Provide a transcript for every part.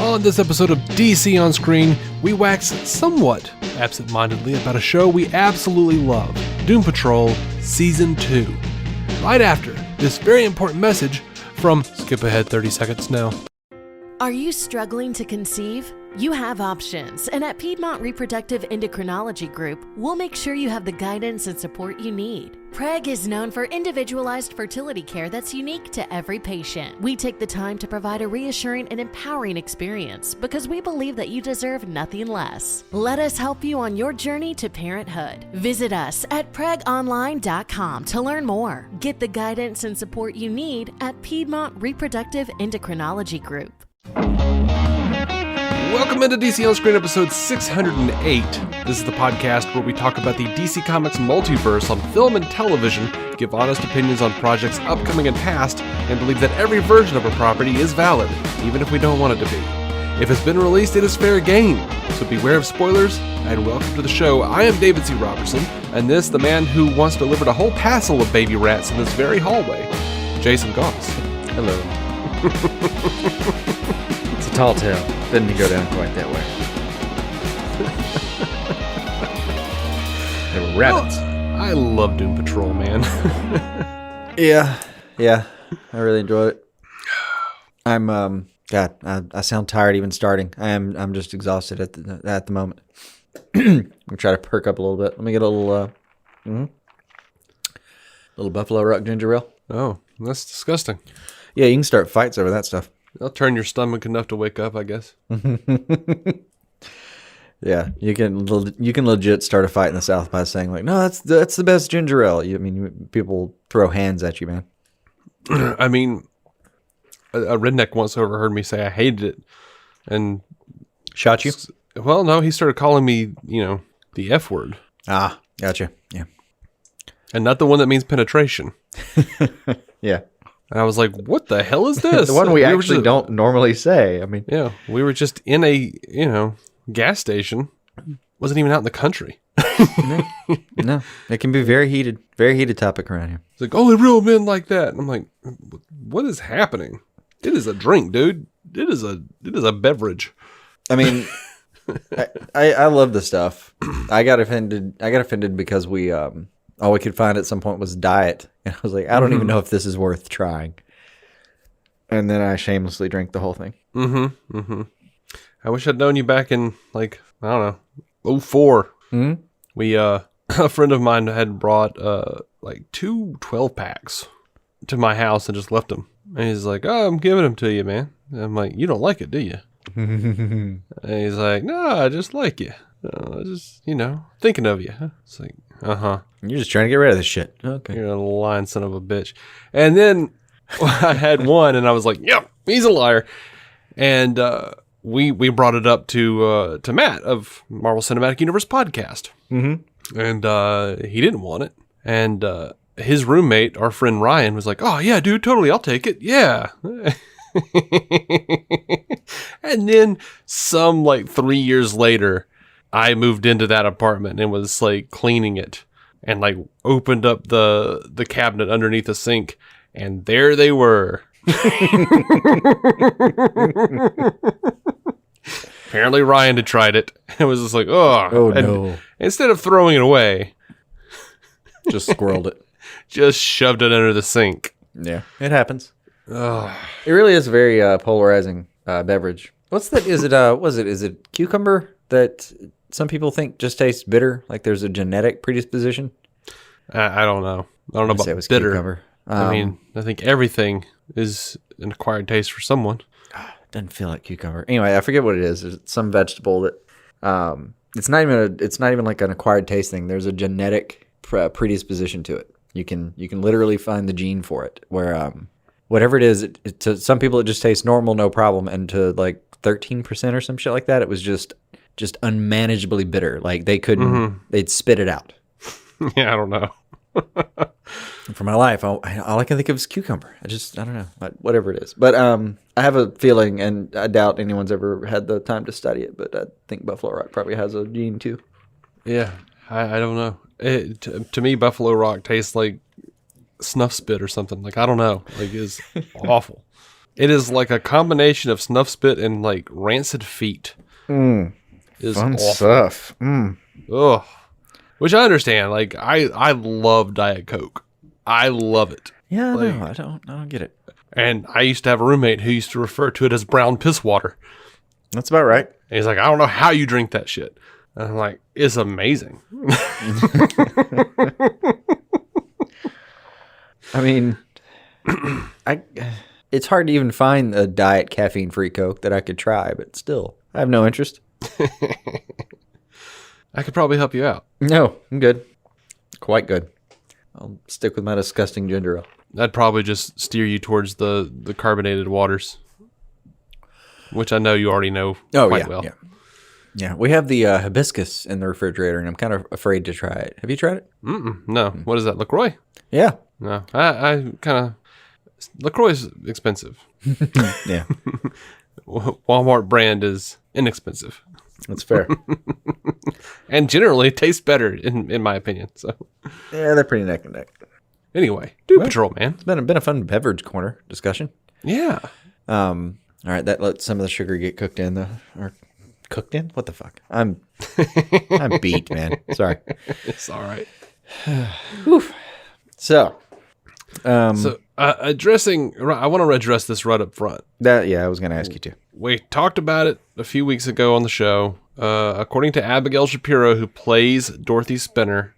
On this episode of DC On Screen, we wax somewhat absent-mindedly about a show we absolutely love, Doom Patrol Season 2. Right after this very important message from skip ahead 30 seconds now. Are you struggling to conceive? You have options, and at Piedmont Reproductive Endocrinology Group, we'll make sure you have the guidance and support you need. PREG is known for individualized fertility care that's unique to every patient. We take the time to provide a reassuring and empowering experience because we believe that you deserve nothing less. Let us help you on your journey to parenthood. Visit us at pregonline.com to learn more. Get the guidance and support you need at Piedmont Reproductive Endocrinology Group. Welcome into DC On Screen episode 608. This is the podcast where we talk about the DC Comics multiverse on film and television, give honest opinions on projects upcoming and past, and believe that every version of a property is valid, even if we don't want it to be. If it's been released, it is fair game, so beware of spoilers, and welcome to the show. I am David C. Robertson, and this, the man who once delivered a whole passel of baby rats in this very hallway, Jason Goss. Hello. It's a tall tale. Didn't go down quite that way. They were rabbits. Well, I love Doom Patrol, man. Yeah. I really enjoyed it. I'm God, I sound tired even starting. I'm just exhausted at the moment. I'm gonna try to perk up a little bit. Let me get a little Buffalo Rock ginger ale. Oh, that's disgusting. Yeah, you can start fights over that stuff. I'll turn your stomach enough to wake up, I guess. Yeah, you can legit start a fight in the South by saying like, no, that's the best ginger ale. People throw hands at you, man. I mean, a redneck once overheard me say I hated it, and shot you. Well, no, he started calling me, the F word. Ah, gotcha. Yeah, and not the one that means penetration. Yeah. And I was like, what the hell is this? The one we actually don't normally say. I mean, yeah, we were just in a, gas station. Wasn't even out in the country. No, it can be very heated topic around here. It's like, only real men like that. And I'm like, what is happening? It is a drink, dude. It is a beverage. I mean, I love the stuff. I got offended because we all we could find at some point was diet. And I was like, I don't even know if this is worth trying. And then I shamelessly drank the whole thing. I wish I'd known you back in, I don't know, 04. Mm-hmm. We, a friend of mine had brought, 2 12-packs to my house and just left them. And he's like, oh, I'm giving them to you, man. And I'm like, you don't like it, do you? And he's like, no, I just like you. I just, thinking of you. It's like, You're just trying to get rid of this shit. Okay. You're a lying son of a bitch. And then I had one, and I was like, yep, he's a liar. And we brought it up to Matt of Marvel Cinematic Universe podcast. Mm-hmm. And he didn't want it. And his roommate, our friend Ryan, was like, oh, yeah, dude, totally, I'll take it. Yeah. And then 3 years later, I moved into that apartment and was cleaning it and opened up the cabinet underneath the sink, and there they were. Apparently Ryan had tried it. It was just like, oh no. Instead of throwing it away, just squirreled it. Just shoved it under the sink. Yeah, it happens. Oh. It really is a very polarizing beverage. What's that? Is it cucumber that some people think just tastes bitter? Like there's a genetic predisposition? I don't know. I don't know about bitter. Cucumber. I mean, I think everything is an acquired taste for someone. Doesn't feel like cucumber. Anyway, I forget what it is. There's some vegetable that it's not even like an acquired taste thing. There's a genetic predisposition to it. You can literally find the gene for it. Where whatever it is, to some people it just tastes normal, no problem, and to 13% or some shit like that, it was just unmanageably bitter. Like they couldn't, they'd spit it out. Yeah, I don't know. For my life, all I can think of is cucumber. I don't know, whatever it is. But I have a feeling, and I doubt anyone's ever had the time to study it, but I think Buffalo Rock probably has a gene too. Yeah, I don't know. To me, Buffalo Rock tastes like snuff spit or something. I don't know. It's awful. It is like a combination of Snuff Spit and like rancid feet. Fun Awful. stuff. Ugh. Which I understand. Like I love Diet Coke. I love it. Yeah, Like- no, I don't get it. And I used to have a roommate who used to refer to it as brown piss water. That's about right. And he's like, I don't know how you drink that shit. And I'm like, it's amazing. I mean, it's hard to even find a diet caffeine-free Coke that I could try, but still, I have no interest. I could probably help you out. No, I'm good. Quite good. I'll stick with my disgusting ginger ale. I'd probably just steer you towards the carbonated waters, which I know you already know quite well. Yeah, we have the hibiscus in the refrigerator, and I'm kind of afraid to try it. Have you tried it? No. What is that, LaCroix? Yeah. No. I kind of... LaCroix is expensive. Yeah, Walmart brand is inexpensive. that's fair. And generally tastes better, in my opinion. So Yeah, they're pretty neck and neck. anyway, Doom Patrol, man. It's been a fun beverage corner discussion. Yeah. All right, that let some of the sugar get cooked in, or cooked in. What the fuck? I'm beat, man. Sorry. It's all right. So, Addressing... I want to address this right up front. I was going to ask you to. We talked about it a few weeks ago on the show. According to Abigail Shapiro, who plays Dorothy Spinner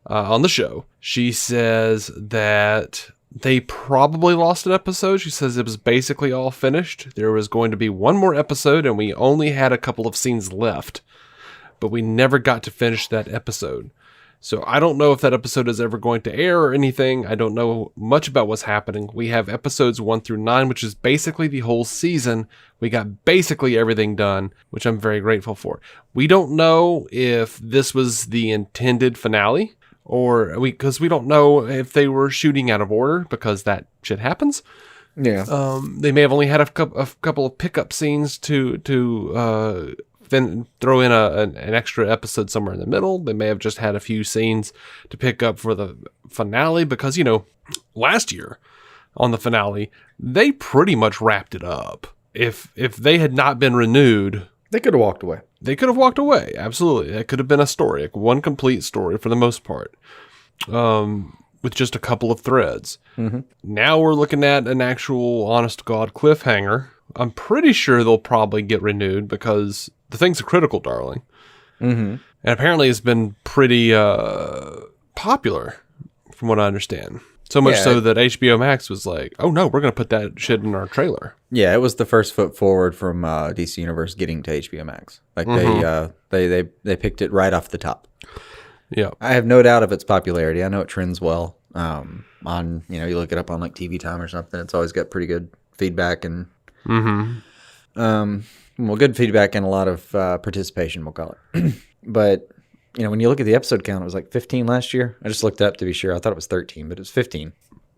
on the show, she says that they probably lost an episode. She says it was basically all finished. There was going to be one more episode, and we only had a couple of scenes left. But we never got to finish that episode. So I don't know if that episode is ever going to air or anything. I don't know much about what's happening. We have episodes 1 through 9, which is basically the whole season. We got basically everything done, which I'm very grateful for. We don't know if this was the intended finale, or because we don't know if they were shooting out of order, because that shit happens. Yeah. They may have only had a couple of pickup scenes to then throw in an extra episode somewhere in the middle. They may have just had a few scenes to pick up for the finale, because, last year on the finale, they pretty much wrapped it up. If they had not been renewed, They could have walked away. they could have walked away. Absolutely. That could have been a story, like one complete story for the most part, with just a couple of threads. Mm-hmm. Now we're looking at an actual honest-to-God cliffhanger. I'm pretty sure they'll probably get renewed, because the thing's a critical darling. Mm-hmm. And apparently it's been pretty popular, from what I understand. So much so that HBO Max was like, oh no, we're going to put that shit in our trailer. Yeah, it was the first foot forward from DC Universe getting to HBO Max. Like they picked it right off the top. Yeah. I have no doubt of its popularity. I know it trends well. On you look it up on like TV Time or something. It's always got pretty good feedback and good feedback and a lot of participation, we'll call it. But when you look at the episode count, it was like 15 last year. I just looked it up to be sure. I thought it was 13, but it was 15.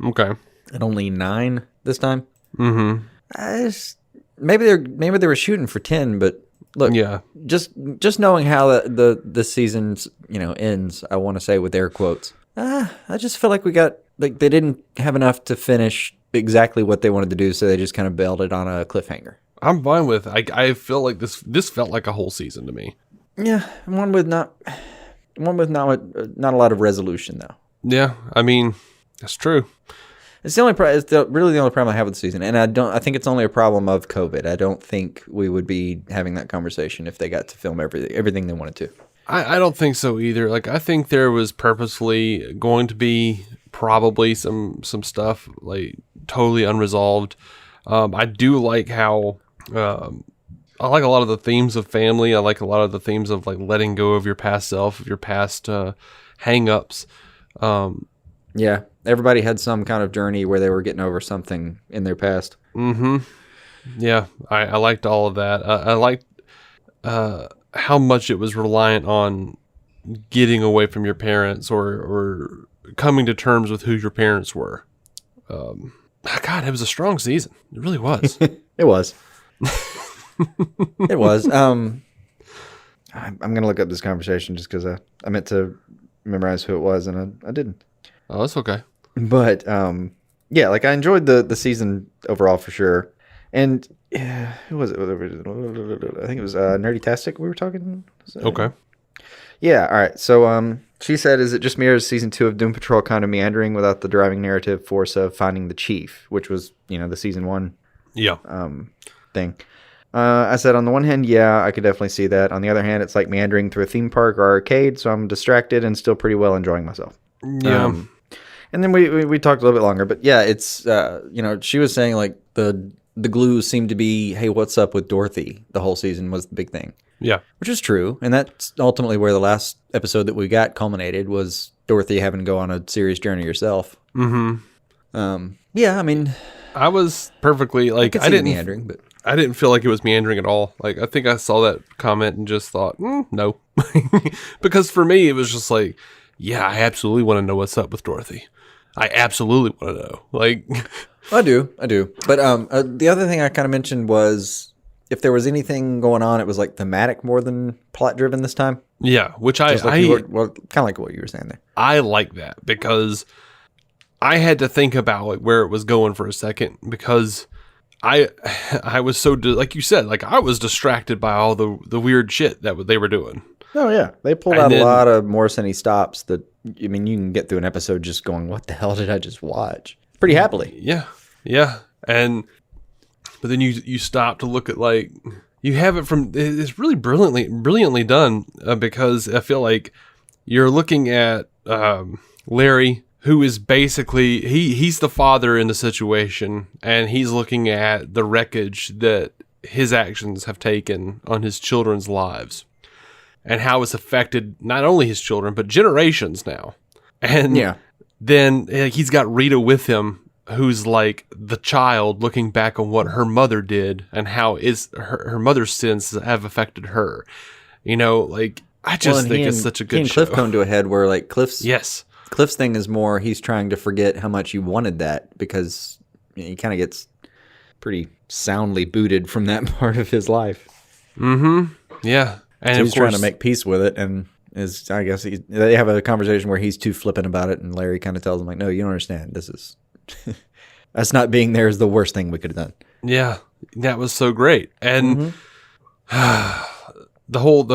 Okay. And only 9 this time. Mm-hmm. Maybe they were shooting for 10, but look, Yeah. just knowing how the season's ends, I want to say with air quotes. I just feel like they didn't have enough to finish exactly what they wanted to do, so they just kind of bailed it on a cliffhanger. I'm fine with it. I feel like this felt like a whole season to me. Yeah, one with not a lot of resolution though. Yeah, I mean, that's true. It's the only really the only problem I have with the season, and I think it's only a problem of COVID. I don't think we would be having that conversation if they got to film everything they wanted to. I don't think so either. Like, I think there was purposefully going to be probably some stuff like totally unresolved. I do like how I like a lot of the themes of family. I like a lot of the themes of like letting go of your past self, of your past hang-ups. Yeah, everybody had some kind of journey where they were getting over something in their past. Mm-hmm. Yeah, I liked all of that. I liked how much it was reliant on getting away from your parents or coming to terms with who your parents were. God, it was a strong season. It really was. It was. It was. I'm going to look up this conversation just because I meant to memorize who it was, and I didn't. Oh, that's okay. But, yeah, like I enjoyed the season overall for sure. And who was it? I think it was Nerdy-tastic we were talking. Okay. Yeah, all right. So she said, is it just me or is season 2 of Doom Patrol kind of meandering without the driving narrative force of finding the chief, which was, the season 1 Yeah. thing? I said, on the one hand, yeah, I could definitely see that. On the other hand, it's like meandering through a theme park or arcade, so I'm distracted and still pretty well enjoying myself. Yeah. And then we talked a little bit longer, but yeah, it's, she was saying like the glue seemed to be, hey, what's up with Dorothy? The whole season was the big thing. Yeah. Which is true. And that's ultimately where the last episode that we got culminated, was Dorothy having to go on a serious journey herself. Mm-hmm. Yeah, I mean, I was perfectly like, I didn't meandering, but I didn't feel like it was meandering at all. Like, I think I saw that comment and just thought, no. Because for me, it was just like, yeah, I absolutely want to know what's up with Dorothy. I absolutely want to know. Like, I do. But the other thing I kind of mentioned was, if there was anything going on, it was like thematic more than plot driven this time. yeah, which Kind of like what you were saying there. I like that, because I had to think about like where it was going for a second, because I was so like you said, like I was distracted by all the weird shit that they were doing. Oh yeah, they pulled out a lot of Morrison-y stops that, I mean, you can get through an episode just going, what the hell did I just watch? Pretty happily. Yeah. But then you stop to look at, like, you have it from, it's really brilliantly done, because I feel like you're looking at Larry, who is basically, he's the father in the situation, and he's looking at the wreckage that his actions have taken on his children's lives, and how it's affected not only his children, but generations now. And then he's got Rita with him, who's like the child looking back on what her mother did and how her mother's sins have affected her. Like, I just think it's such a good show. Cliff come to a head where, like, Cliff's thing is more, he's trying to forget how much he wanted that, because he kind of gets pretty soundly booted from that part of his life. Mm-hmm. Yeah. And so he's trying to make peace with it, and I guess they have a conversation where he's too flippant about it, and Larry kind of tells him, like, no, you don't understand. This is us not being there is the worst thing we could have done. Yeah, that was so great. And the whole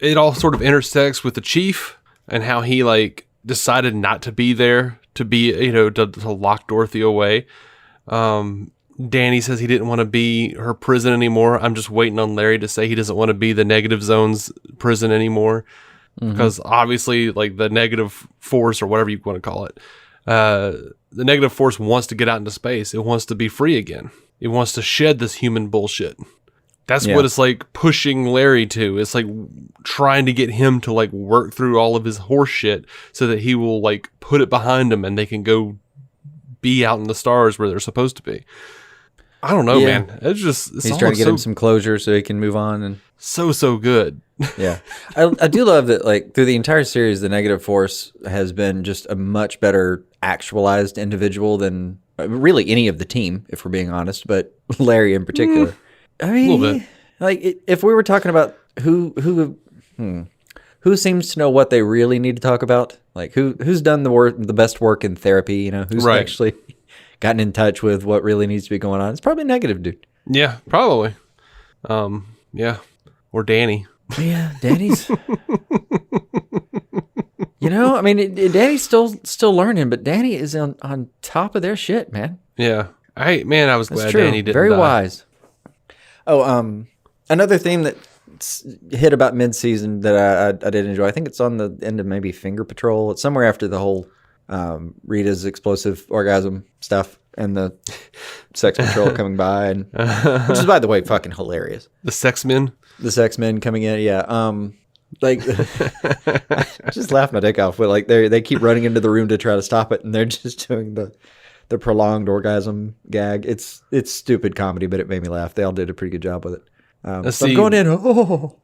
it all sort of intersects with the chief and how he, like, decided not to be there, to be, to lock Dorothy away. Danny says he didn't want to be her prison anymore. I'm just waiting on Larry to say he doesn't want to be the negative zone's prison anymore. Because obviously, like, the negative force, or whatever you want to call it, the negative force wants to get out into space. It wants to be free again. It wants to shed this human bullshit. That's what it's like pushing Larry to. It's like trying to get him to, like, work through all of his horse shit so that he will, like, put it behind him and they can go be out in the stars where they're supposed to be. I don't know, man. He's trying to get him some closure so he can move on. And so good. Yeah. I do love that, like, through the entire series, the negative force has been just a much better actualized individual than really any of the team, if we're being honest, but Larry in particular. I mean, a little bit. Like, if we were talking about who seems to know what they really need to talk about, like who's done the best work in therapy, who's actually gotten in touch with what really needs to be going on, it's probably Negative Dude. Yeah, probably. Yeah. Or Danny. Yeah, Danny's. I mean, Danny's still learning, but Danny is on top of their shit, man. Yeah. I was glad true. Danny didn't Very die. wise. Oh, another theme that hit about mid-season that I did enjoy, I think it's on the end of maybe Finger Patrol. It's somewhere after the whole Rita's explosive orgasm stuff and the Sex Patrol coming by, and which is, by the way, fucking hilarious. The sex men coming in, yeah. Like, I just laughed my dick off, but like they keep running into the room to try to stop it, and they're just doing the prolonged orgasm gag. It's stupid comedy, but it made me laugh. They all did a pretty good job with it. So I'm going in. Oh.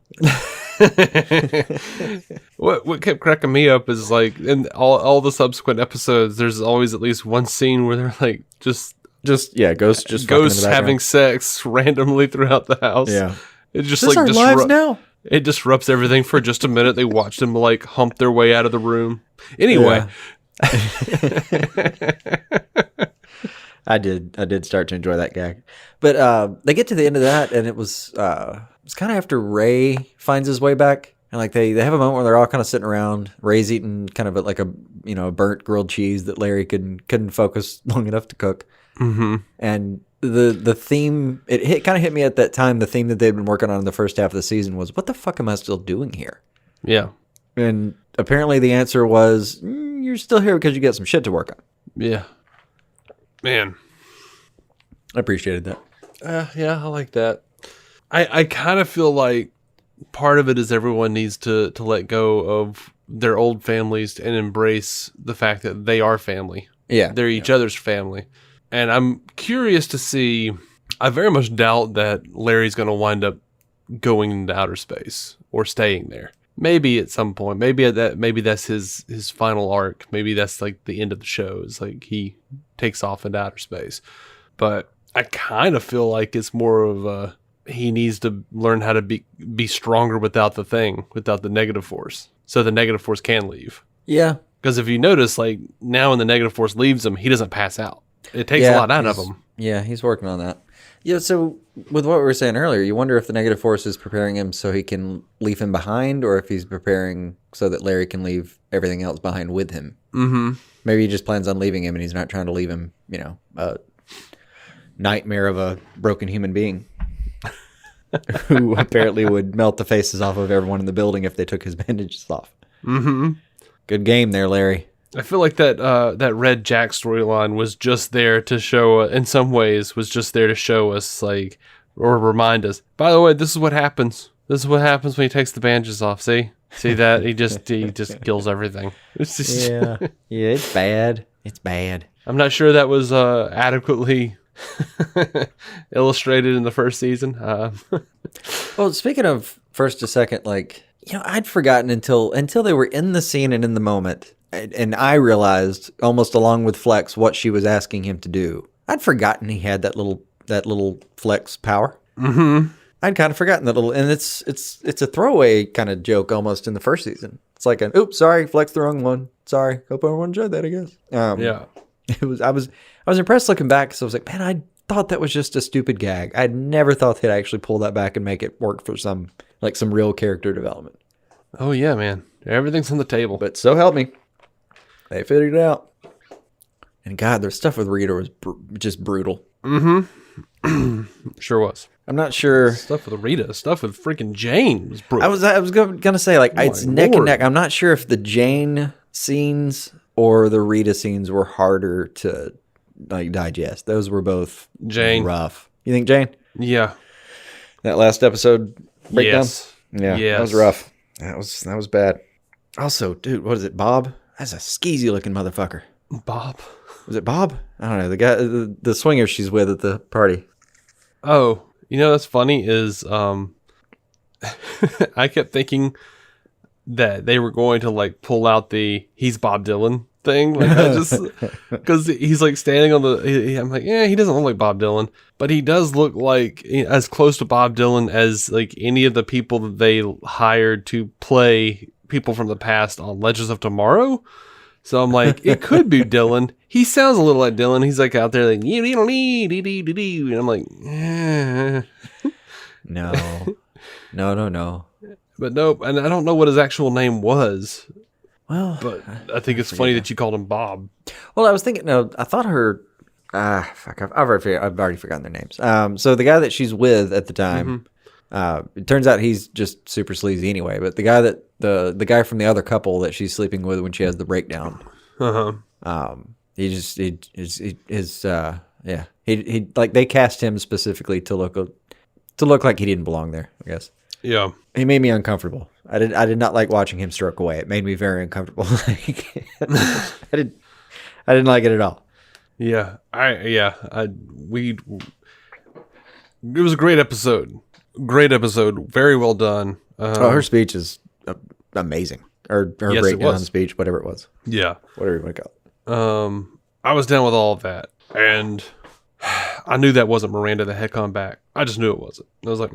What kept cracking me up is, like, in all the subsequent episodes, there's always at least one scene where they're like ghosts having sex randomly throughout the house. Yeah, it just, like, our lives now. It disrupts everything for just a minute. They watch them, like, hump their way out of the room. Anyway. I did start to enjoy that gag. But they get to the end of that, and it's kind of after Ray finds his way back. And like they have a moment where they're all kind of sitting around. Ray's eating kind of like a burnt grilled cheese that Larry couldn't focus long enough to cook. Mm-hmm. And the theme kind of hit me at that time. The theme that they'd been working on in the first half of the season was, what the fuck am I still doing here? Yeah. And apparently the answer was, you're still here because you got some shit to work on. Yeah. Man. I appreciated that. Yeah, I like that. I kind of feel like part of it is everyone needs to let go of their old families and embrace the fact that they are family. Yeah. They're each other's family. And I'm curious to see, I very much doubt that Larry's going to wind up going into outer space or staying there. Maybe at some point, maybe that's his final arc. Maybe that's like the end of the show. It's like he takes off into outer space. But I kind of feel like it's more of a, he needs to learn how to be stronger without the negative force. So the negative force can leave. Yeah. Because if you notice, like now when the negative force leaves him, he doesn't pass out. It takes a lot out of him. Yeah, he's working on that. Yeah, so with what we were saying earlier, you wonder if the negative force is preparing him so he can leave him behind, or if he's preparing so that Larry can leave everything else behind with him. Mm-hmm. Maybe he just plans on leaving him and he's not trying to leave him, a nightmare of a broken human being who apparently would melt the faces off of everyone in the building if they took his bandages off. Mm-hmm. Good game there, Larry. I feel like that Red Jack storyline was just there to show, in some ways, was just there to show us, like, or remind us, by the way, this is what happens. This is what happens when he takes the bandages off. See that? He just kills everything. It's just Yeah, it's bad. It's bad. I'm not sure that was adequately illustrated in the first season. Well, speaking of first to second, like, I'd forgotten until they were in the scene and in the moment. And I realized, almost along with Flex, what she was asking him to do. I'd forgotten he had that little Flex power. Mm-hmm. I'd kind of forgotten that little, and it's a throwaway kind of joke almost in the first season. It's like an, oops, sorry, Flex the wrong one. Sorry, hope everyone enjoyed that. I guess. Yeah. I was impressed looking back because I was like, man, I thought that was just a stupid gag. I'd never thought they'd actually pull that back and make it work for some real character development. Oh yeah, man. Everything's on the table. But so help me, they figured it out. And God, their stuff with Rita was just brutal. Mm-hmm. Sure was. I'm not sure. Stuff with Rita, stuff with freaking Jane was brutal. I was gonna say, like, it's neck and neck. I'm not sure if the Jane scenes or the Rita scenes were harder to digest. Those were both rough. You think Jane? Yeah. That last episode breakdown? Yes. Yeah. Yes. That was rough. That was bad. Also, dude, what is it, Bob? That's a skeezy looking motherfucker. Bob? Was it Bob? I don't know. The guy, the swinger she's with at the party. Oh, that's funny is I kept thinking that they were going to pull out the he's Bob Dylan thing. I just because he's standing on the. I'm like, yeah, he doesn't look like Bob Dylan, but he does look like as close to Bob Dylan as any of the people that they hired to play people from the past on Legends of Tomorrow. So I'm like, it could be Dylan. He sounds a little like Dylan. He's out there and I'm like, No. But nope, and I don't know what his actual name was. Well, but I think it's funny that you called him Bob. Well, I was thinking. No, I thought her. Fuck, I've already forgotten their names. So the guy that she's with at the time, it turns out he's just super sleazy anyway. But the guy that the guy from the other couple that she's sleeping with when she has the breakdown, he they cast him specifically to look like he didn't belong there, I guess. Yeah. He made me uncomfortable. I did not like watching him stroke away. It made me very uncomfortable. I didn't like it at all. Yeah. It was a great episode. Very well done. Her speech is amazing. Or her breakdown speech, whatever it was. Yeah. Whatever you want to call it. I was down with all of that. And I knew that wasn't Miranda that had come back. I just knew it wasn't. I was like,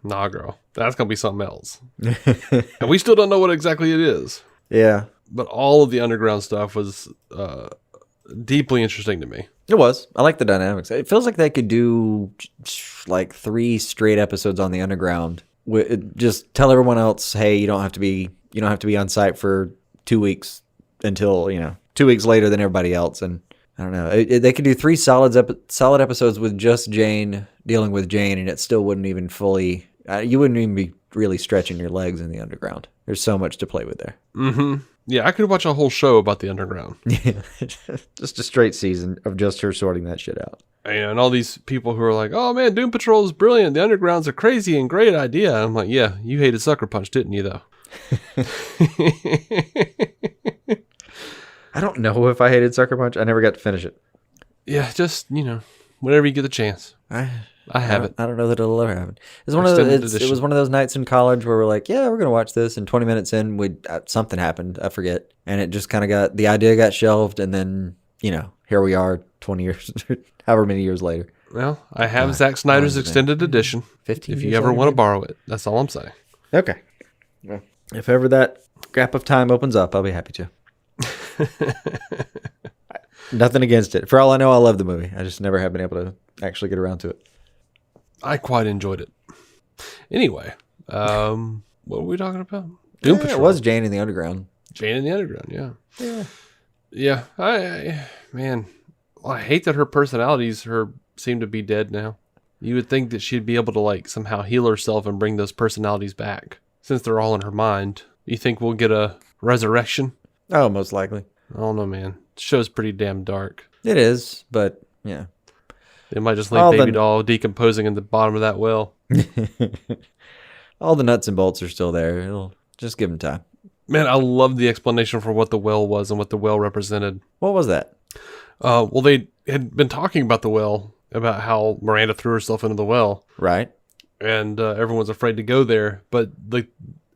nah, girl. That's going to be something else. And we still don't know what exactly it is. Yeah. But all of the underground stuff was deeply interesting to me. It was. I like the dynamics. It feels like they could do like 3 straight episodes on the underground. Just tell everyone else, hey, you don't have to be on site for 2 weeks until 2 weeks later than everybody else. And I don't know. They could do 3 solid episodes with just Jane dealing with Jane, and it still wouldn't even fully. You wouldn't even be really stretching your legs in the underground. There's so much to play with there. Mm-hmm. Yeah, I could watch a whole show about the underground. Yeah, just a straight season of just her sorting that shit out. And all these people who are like, oh man, Doom Patrol is brilliant. The underground's a crazy and great idea. I'm like, yeah, you hated Sucker Punch, didn't you, though? I don't know if I hated Sucker Punch. I never got to finish it. Yeah, just, whenever you get the chance. I haven't. I don't know that it'll ever happen. It was one of those nights in college where we're like, yeah, we're gonna watch this, and 20 minutes in, something happened. I forget, and it just kind of the idea got shelved, and then here we are, 20 years, however many years later. Well, I have Zack Snyder's extended edition. 15. If you ever want to borrow it, that's all I'm saying. Okay. Well, if ever that gap of time opens up, I'll be happy to. Nothing against it. For all I know, I love the movie. I just never have been able to actually get around to it. I quite enjoyed it. Anyway, what were we talking about? Doom Patrol. It was Jane in the Underground. Jane in the Underground, yeah. Yeah. I hate that her personalities seem to be dead now. You would think that she'd be able to somehow heal herself and bring those personalities back. Since they're all in her mind. You think we'll get a resurrection? Oh, most likely. I don't know, man. The show's pretty damn dark. It is, but yeah. They might just leave Baby Doll decomposing in the bottom of that well. All the nuts and bolts are still there. It'll just give them time. Man, I love the explanation for what the well was and what the well represented. What was that? Well, they had been talking about the well, about how Miranda threw herself into the well. Right. And everyone's afraid to go there. But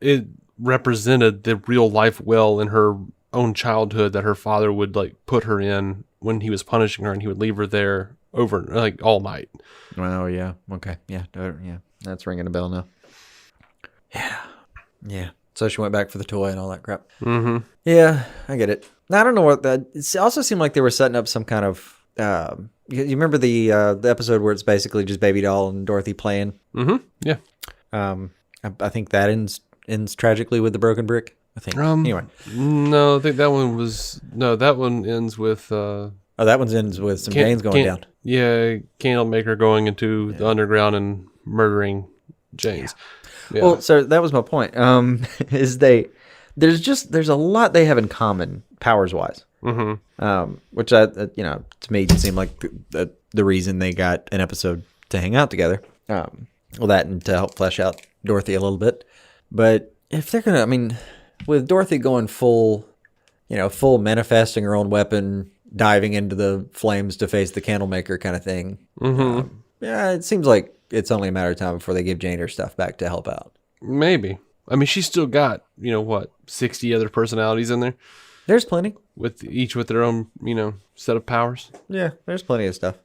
it represented the real life well in her own childhood that her father would put her in when he was punishing her, and he would leave her there over all night. Oh yeah. Okay. Yeah. That's ringing a bell now. Yeah. So she went back for the toy and all that crap. Mm-hmm. Yeah, I get it. Now, I don't know what that. It also seemed like they were setting up some kind of. You remember the episode where it's basically just Baby Doll and Dorothy playing? Mm-hmm. Yeah. I think that ends tragically with the broken brick. I think. Anyway. No, I think that one was that one ends with. That one ends with some Janes going down. Yeah, Candlemaker going into the underground and murdering Janes. Yeah. Well, so that was my point. Is there's a lot they have in common powers wise. Mm-hmm. Which to me seemed like the reason they got an episode to hang out together. Well, that and to help flesh out Dorothy a little bit. But if they're gonna, with Dorothy going full manifesting her own weapon, diving into the flames to face the Candlemaker kind of thing. Mm-hmm. It seems like it's only a matter of time before they give Jane her stuff back to help out. Maybe. She's still got, 60 other personalities in there? There's plenty. With their own, set of powers? Yeah, there's plenty of stuff.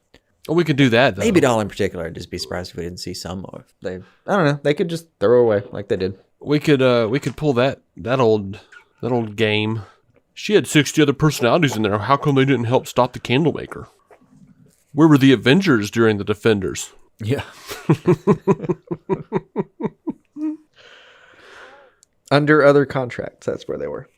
Well, we could do that, though. Baby Doll in particular, I'd just be surprised if we didn't see some more. I don't know. They could just throw her away like they did. We could pull that old game. She had 60 other personalities in there. How come they didn't help stop the Candlemaker? Where were the Avengers during the Defenders? Yeah. Under other contracts, that's where they were.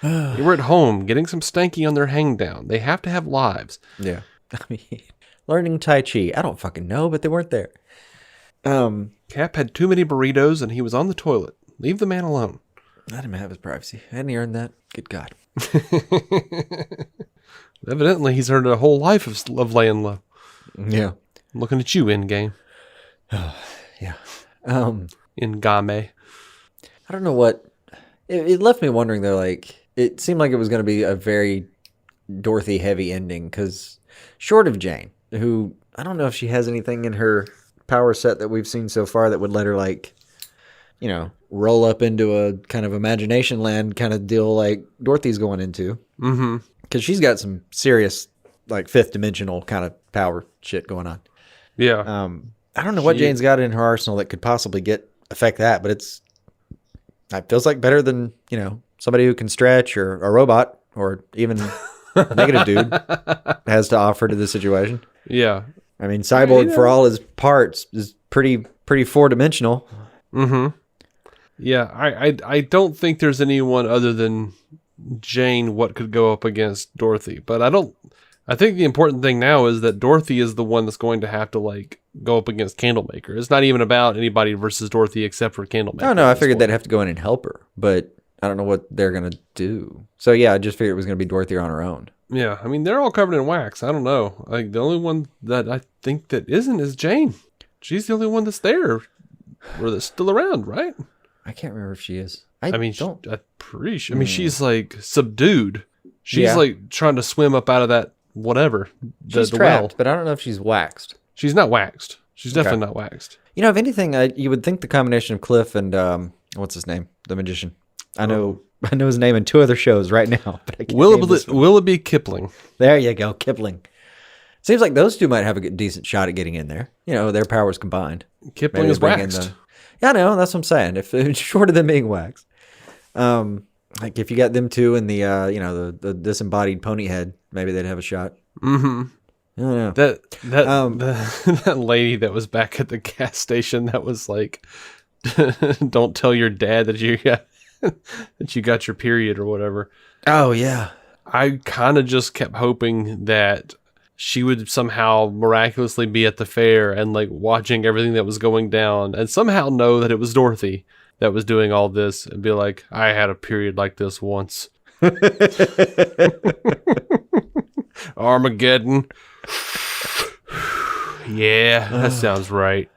They were at home getting some stanky on their hang down. They have to have lives. Yeah. Learning Tai Chi. I don't fucking know, but they weren't there. Cap had too many burritos and he was on the toilet. Leave the man alone. Let him have his privacy. Hadn't he earned that? Good God. Evidently, he's earned a whole life of laying low. Yeah. I'm looking at you, Endgame. Yeah. Ngame. I don't know what... It left me wondering, though, it seemed like it was going to be a very Dorothy-heavy ending, because short of Jane, who... I don't know if she has anything in her power set that we've seen so far that would let her, roll up into a kind of imagination land kind of deal like Dorothy's going into. Mm-hmm. Because she's got some serious, fifth dimensional kind of power shit going on. Yeah. I don't know what Jane's got in her arsenal that could possibly affect that, but it feels like better than, somebody who can stretch or a robot or even negative dude has to offer to the situation. Yeah. I mean, Cyborg, for all his parts, is pretty 4-dimensional. Mm-hmm. Yeah, I don't think there's anyone other than Jane what could go up against Dorothy. But I think the important thing now is that Dorothy is the one that's going to have to, like, go up against Candlemaker. It's not even about anybody versus Dorothy except for Candlemaker. Oh, no, I figured they'd have to go in and help her. But I don't know what they're going to do. So, yeah, I just figured it was going to be Dorothy on her own. Yeah, I mean, they're all covered in wax. I don't know. Like, the only one that I think that isn't is Jane. She's the only one that's there, or that's still around, right? I can't remember if she is. I'm pretty sure. I mean, she's like subdued. She's like trying to swim up out of that whatever. She's the trapped, well. but I don't know if she's waxed. She's not waxed. She's definitely not waxed. You know, if anything, you would think the combination of Cliff and what's his name, the magician. I know his name in 2 other shows right now. But I can't name this one. Willoughby Kipling. There you go, Kipling. Seems like those two might have a decent shot at getting in there. You know, their powers combined. Kipling is waxed. Yeah, I know. That's what I'm saying. If it's short of them being waxed, like if you got them two and the the disembodied pony head, maybe they'd have a shot. Mm-hmm. I don't know. That lady that was back at the gas station that was like, "Don't tell your dad that you got your period or whatever." Oh yeah. I kind of just kept hoping that she would somehow miraculously be at the fair and like watching everything that was going down and somehow know that it was Dorothy that was doing all this and be like, I had a period like this once. Armageddon. Yeah, that sounds right.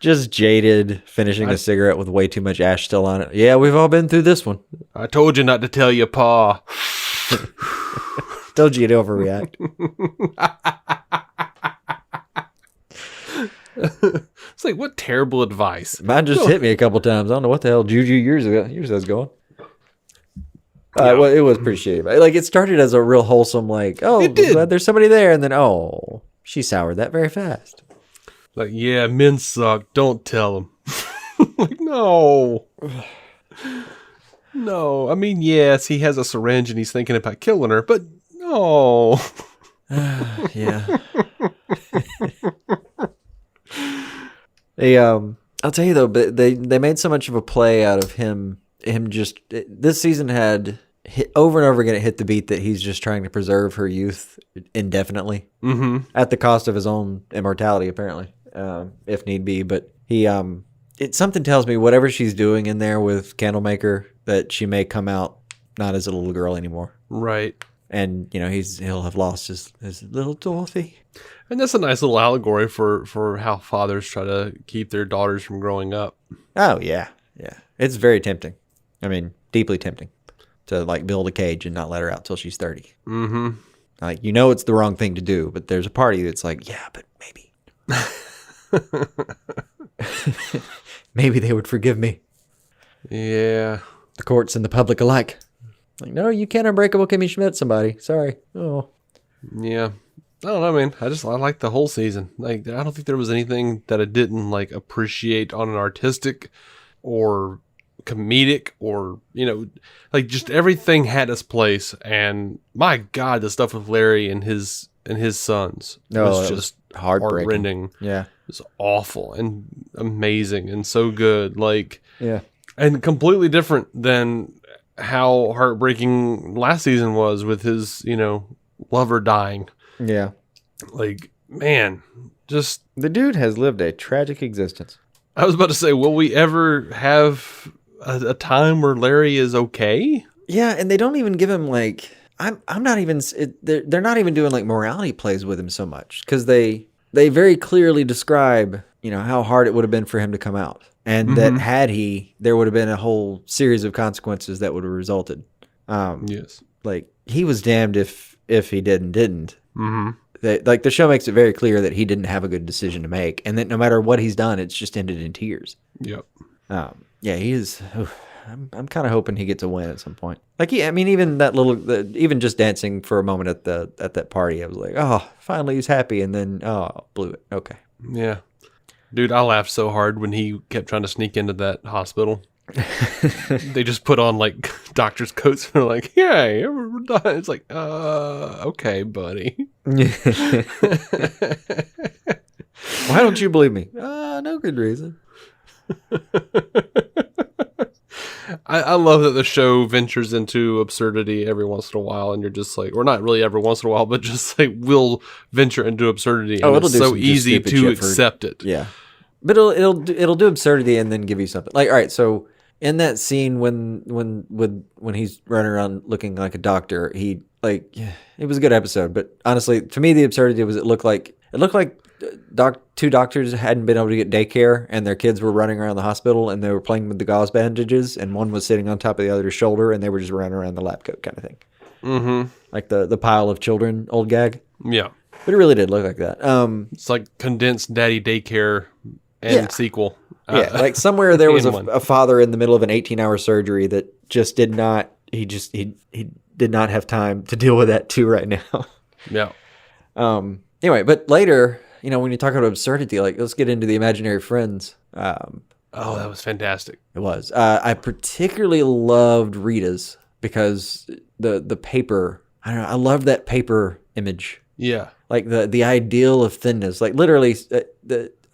Just jaded, finishing a cigarette with way too much ash still on it. Yeah, we've all been through this one. I told you not to tell your pa. Told you to overreact. It's like, what terrible advice. Mine just hit me a couple times. I don't know what the hell Juju years was going. Well, it was pretty shitty. Like, it started as a real wholesome, like, oh, glad there's somebody there. And then, oh, she soured that very fast. Like, yeah, men suck. Don't tell them. Like, no. No. I mean, yes, he has a syringe and he's thinking about killing her, but no. Yeah. I'll tell you though, but they made so much of a play out of him this season had over and over again it hit the beat that he's just trying to preserve her youth indefinitely, at the cost of his own immortality apparently, if need be. But he something tells me whatever she's doing in there with Candlemaker, that she may come out not as a little girl anymore. Right. And he'll have lost his little Dorothy. And that's a nice little allegory for how fathers try to keep their daughters from growing up. Oh, yeah. Yeah. It's very tempting. I mean, deeply tempting to, like, build a cage and not let her out till she's 30. Mm-hmm. Like, it's the wrong thing to do, but there's a party that's like, yeah, but maybe. Maybe they would forgive me. Yeah. The courts and the public alike. Like, no, you can't unbreakable Kimmy Schmidt somebody. Sorry. Oh. Yeah. I don't know, man. I like the whole season. Like, I don't think there was anything that I didn't like appreciate on an artistic or comedic or, like just everything had its place. And my God, the stuff with Larry and his sons was just heartrending. Yeah. It was awful and amazing and so good. Like, yeah. And completely different than how heartbreaking last season was with his, lover dying. Yeah. Like, man, just... The dude has lived a tragic existence. I was about to say, will we ever have a time where Larry is okay? Yeah, and they don't even give him, like... I'm not even... They're not even doing, like, morality plays with him so much. Because they very clearly describe, how hard it would have been for him to come out. And that had there would have been a whole series of consequences that would have resulted. Yes. Like, he was damned if he didn't. Mm-hmm. Like, the show makes it very clear that he didn't have a good decision to make, and that no matter what he's done, it's just ended in tears. Yep. Yeah, he is. I'm kind of hoping he gets a win at some point. Like, even that even just dancing for a moment at that party, I was like, oh, finally he's happy, and then blew it. Okay. Yeah. Dude, I laughed so hard when he kept trying to sneak into that hospital. They just put on like doctor's coats and they're like, "Yay, we're done." It's like, okay, buddy. Why don't you believe me? No good reason. I love that the show ventures into absurdity every once in a while, and you're just like, or not really every once in a while, but just like will venture into absurdity, and it's so easy to accept it. Yeah, but it'll do absurdity and then give you something. Like, all right, so in that scene when he's running around looking like a doctor, it was a good episode. But honestly, to me, the absurdity was it looked like two doctors hadn't been able to get daycare, and their kids were running around the hospital, and they were playing with the gauze bandages, and one was sitting on top of the other's shoulder, and they were just running around the lab coat kind of thing. Mm-hmm. Like the pile of children old gag. Yeah. But it really did look like that. It's like condensed Daddy Daycare and sequel. Yeah, like somewhere there was a father in the middle of an 18-hour surgery that just did not, he did not have time to deal with that too right now. Yeah. Anyway, but later, when you talk about absurdity, like let's get into the imaginary friends. That was fantastic. It was. I particularly loved Rita's because the paper. I don't know. I love that paper image. Yeah. Like the ideal of thinness. Like literally,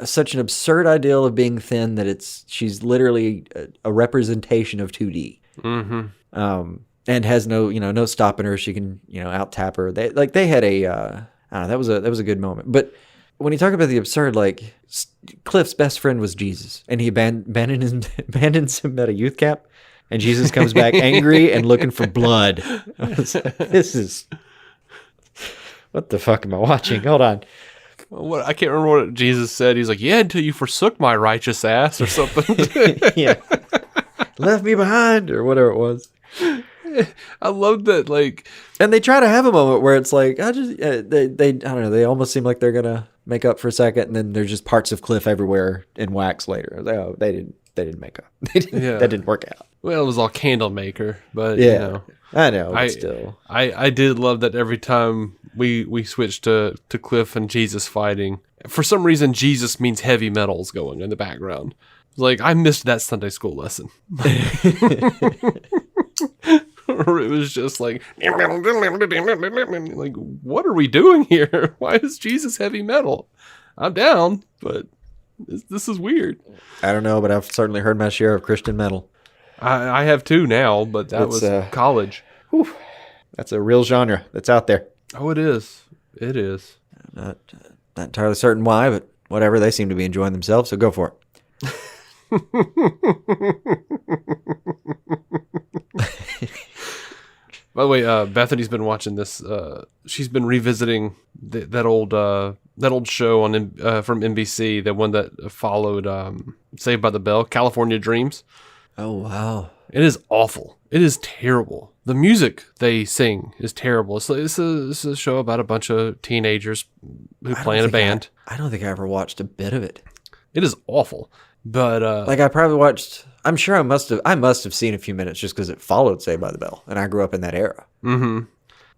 such an absurd ideal of being thin that she's literally a representation of 2D. Mm-hmm. And has no stopping her. She can out tap her. They had a. I don't know. That was a good moment, but. When you talk about the absurd, like Cliff's best friend was Jesus, and he abandons him at a youth camp, and Jesus comes back angry and looking for blood. This is what the fuck am I watching? Hold on. I can't remember what Jesus said. He's like, "Yeah, until you forsook my righteous ass," or something. Yeah, left me behind, or whatever it was. I love that, like, and they try to have a moment where it's like, I don't know, they almost seem like they're gonna make up for a second, and then there's just parts of Cliff everywhere in wax later. They didn't make up. That didn't work out. Well, it was all Candlemaker, but yeah, I know. But still, I did love that every time we switched to Cliff and Jesus fighting, for some reason Jesus means heavy metals going in the background. Like, I missed that Sunday school lesson. Or it was just like, what are we doing here? Why is Jesus heavy metal? I'm down, but this is weird. I don't know, but I've certainly heard my share of Christian metal. I have too now, but that was college. Whew, that's a real genre that's out there. Oh, it is. It is. I'm not entirely certain why, but whatever. They seem to be enjoying themselves, so go for it. By the way, Bethany's been watching this. She's been revisiting that old show on from NBC, the one that followed Saved by the Bell, California Dreams. Oh wow! It is awful. It is terrible. The music they sing is terrible. It's a show about a bunch of teenagers who play in a band. I don't think I ever watched a bit of it. It is awful. But I probably watched. I'm sure I must have seen a few minutes just because it followed Saved by the Bell, and I grew up in that era. Mm-hmm.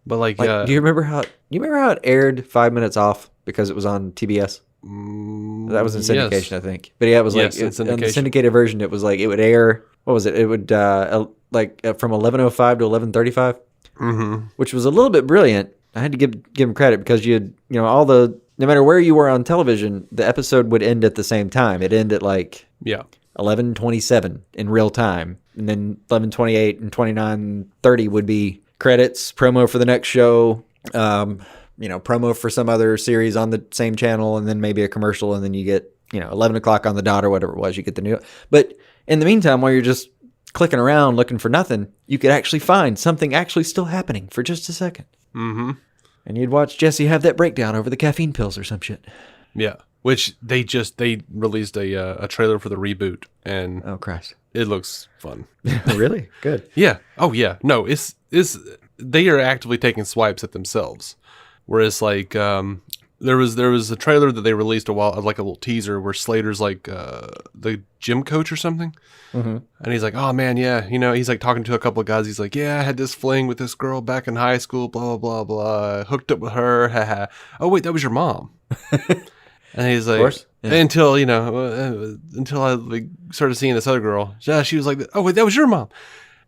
But do you remember how it aired 5 minutes off because it was on TBS? That was in syndication, yes. I think. But yeah, it was on the syndicated version. It was like it would air. What was it? It would from 11:05 to 11:35, which was a little bit brilliant. I had to give him credit because no matter where you were on television, the episode would end at the same time. It ended at 11:27 in real time, and then 11:28 and 29:30 would be credits, promo for the next show, promo for some other series on the same channel, and then maybe a commercial, and then you get 11 o'clock on the dot or whatever it was. You get the new. But in the meantime, while you're just clicking around looking for nothing, you could actually find something actually still happening for just a second. Mm-hmm. And you'd watch Jesse have that breakdown over the caffeine pills or some shit. Yeah. Which they released a trailer for the reboot, and oh Christ, it looks fun. Really good. Yeah. Oh yeah. No, it's they are actively taking swipes at themselves. Whereas there was a trailer that they released a while, like a little teaser where Slater's like the gym coach or something, and he's like, oh man, yeah, he's like talking to a couple of guys. He's like, yeah, I had this fling with this girl back in high school, blah blah blah blah, hooked up with her, haha. Oh wait, that was your mom. And he's like, course. Yeah. until I like, started seeing this other girl. Yeah, she was like, oh, wait, that was your mom.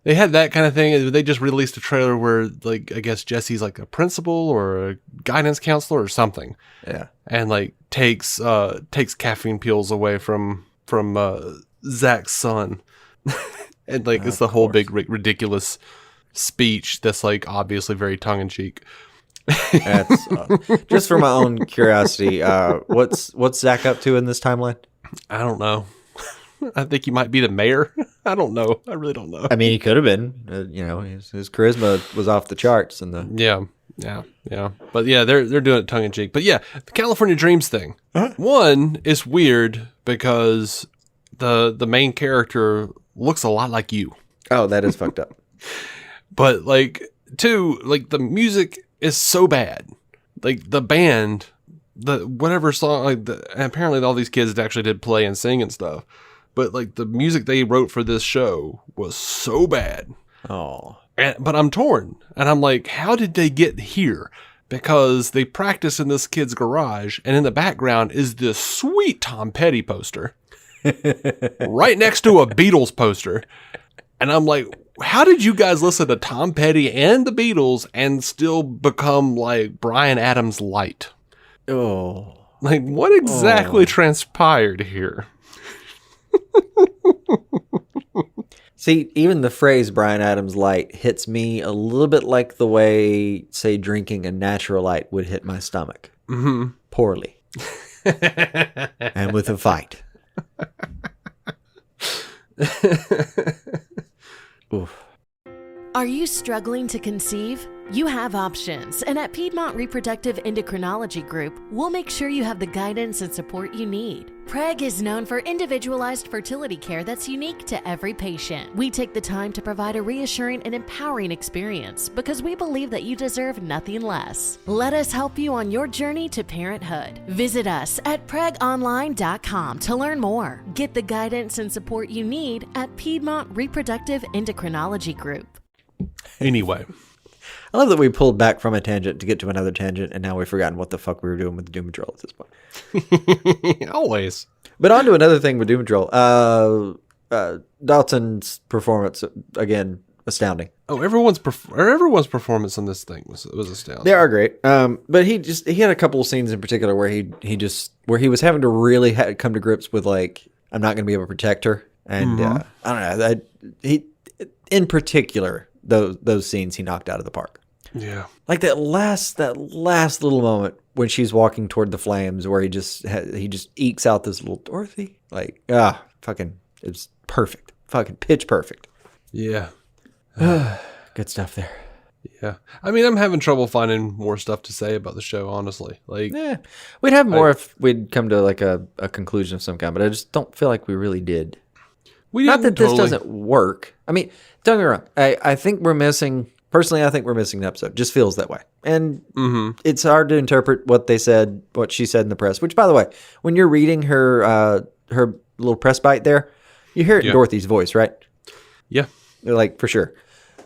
They had that kind of thing. They just released a trailer where, like, I guess Jesse's like a principal or a guidance counselor or something. Yeah. And like takes caffeine pills away from Zach's son. And like it's the whole big ridiculous speech that's like obviously very tongue in cheek. That's just for my own curiosity. What's Zach up to in this timeline? I don't know. I think he might be the mayor. I don't know. I really don't know. I mean, he could have been. His charisma was off the charts, and Yeah. But yeah, they're doing it tongue in cheek. But yeah, the California Dreams thing. One is weird because the main character looks a lot like you. Oh, that is fucked up. But like two, like the music is so bad. Like the band, the whatever song, like and apparently all these kids actually did play and sing and stuff. But like the music they wrote for this show was so bad. Oh. But I'm torn. And I'm like, how did they get here? Because they practice in this kid's garage, and in the background is this sweet Tom Petty poster right next to a Beatles poster. And I'm like, how did you guys listen to Tom Petty and the Beatles and still become like Bryan Adams light? Oh. Like, what exactly transpired here? See, even the phrase Bryan Adams light hits me a little bit like the way, say, drinking a natural light would hit my stomach. Mm-hmm. Poorly. And with a fight. Oof. Are you struggling to conceive? You have options, and at Piedmont Reproductive Endocrinology Group, we'll make sure you have the guidance and support you need. PREG is known for individualized fertility care that's unique to every patient. We take the time to provide a reassuring and empowering experience because we believe that you deserve nothing less. Let us help you on your journey to parenthood. Visit us at pregonline.com to learn more. Get the guidance and support you need at Piedmont Reproductive Endocrinology Group. Anyway. I love that we pulled back from a tangent to get to another tangent, and now we've forgotten what the fuck we were doing with Doom Patrol at this point. Always. But on to another thing with Doom Patrol. Dalton's performance, again, astounding. Oh, everyone's performance on this thing was astounding. They are great. But he had a couple of scenes in particular where he was having to really come to grips with, like, I'm not going to be able to protect her. And I don't know. He in particular, those scenes he knocked out of the park. Yeah. Like that last little moment when she's walking toward the flames where he just ekes out this little Dorothy. Like, fucking, it's perfect. Fucking pitch perfect. Yeah. Good stuff there. Yeah. I mean, I'm having trouble finding more stuff to say about the show, honestly. Like, we'd have more if we'd come to like a conclusion of some kind, but I just don't feel like we really did. Not that this doesn't work. I mean, don't get me wrong. I think we're missing, personally, I think we're missing an episode. Just feels that way. And it's hard to interpret what she said in the press, which, by the way, when you're reading her little press bite there, you hear it in Dorothy's voice, right? Yeah. Like, for sure.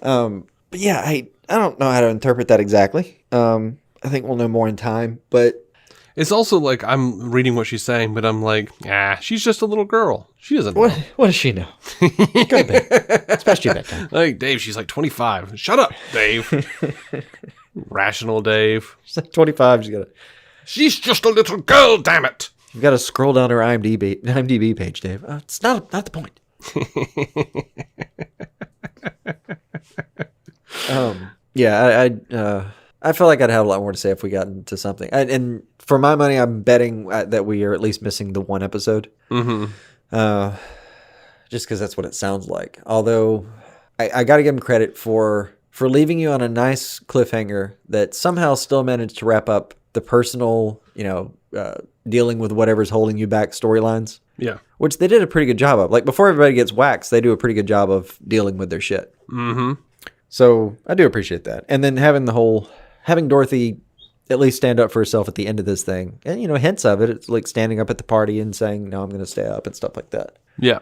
But yeah, I don't know how to interpret that exactly. I think we'll know more in time, but it's also like I'm reading what she's saying, but I'm like, she's just a little girl. She doesn't know. What does she know? Go to bed. It's past your bedtime. Like, Dave, she's like 25. Shut up, Dave. Rational Dave. She's like 25. She's just a little girl, damn it. You've got to scroll down her IMDb page, Dave. It's not the point. I feel like I'd have a lot more to say if we got into something. And for my money, I'm betting that we are at least missing the one episode. Just because that's what it sounds like. Although, I got to give him credit for leaving you on a nice cliffhanger that somehow still managed to wrap up the personal, dealing with whatever's holding you back storylines. Yeah. Which they did a pretty good job of. Like, before everybody gets waxed, they do a pretty good job of dealing with their shit. So, I do appreciate that. And then having Dorothy at least stand up for herself at the end of this thing. And, hints of it. It's like standing up at the party and saying, no, I'm going to stay up and stuff like that. Yeah.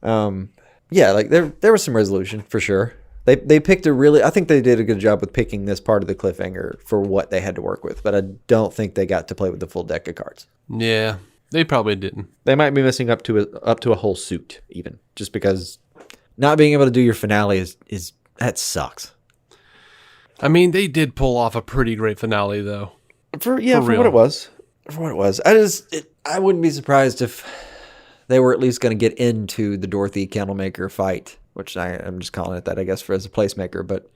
Like there was some resolution for sure. They picked I think they did a good job with picking this part of the cliffhanger for what they had to work with, but I don't think they got to play with the full deck of cards. Yeah, they probably didn't. They might be missing up to a whole suit, even, just because not being able to do your finale is that sucks. I mean, they did pull off a pretty great finale, though. For what it was. For what it was. I wouldn't be surprised if they were at least going to get into the Dorothy Candlemaker fight, which I'm just calling it that, I guess, as a placemaker. But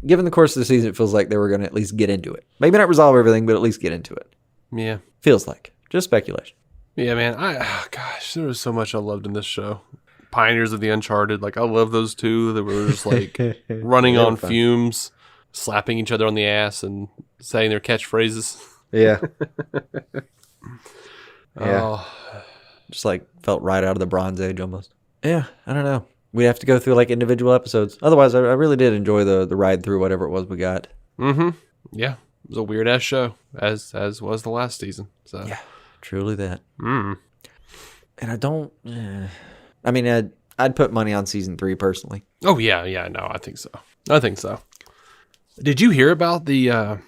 given the course of the season, it feels like they were going to at least get into it. Maybe not resolve everything, but at least get into it. Yeah. Feels like. Just speculation. Yeah, man. Gosh, there was so much I loved in this show. Pioneers of the Uncharted. Like, I love those two. They were just like running on fumes, slapping each other on the ass and saying their catchphrases. Yeah. Oh. Just like felt right out of the Bronze Age almost. Yeah, I don't know. We'd have to go through like individual episodes. Otherwise, I really did enjoy the ride through whatever it was we got. Mm-hmm. Yeah. It was a weird ass show, as was the last season. So yeah, truly that. Mm. And I don't. I mean, I'd put money on season 3 personally. Oh yeah, no, I think so. Did you hear about the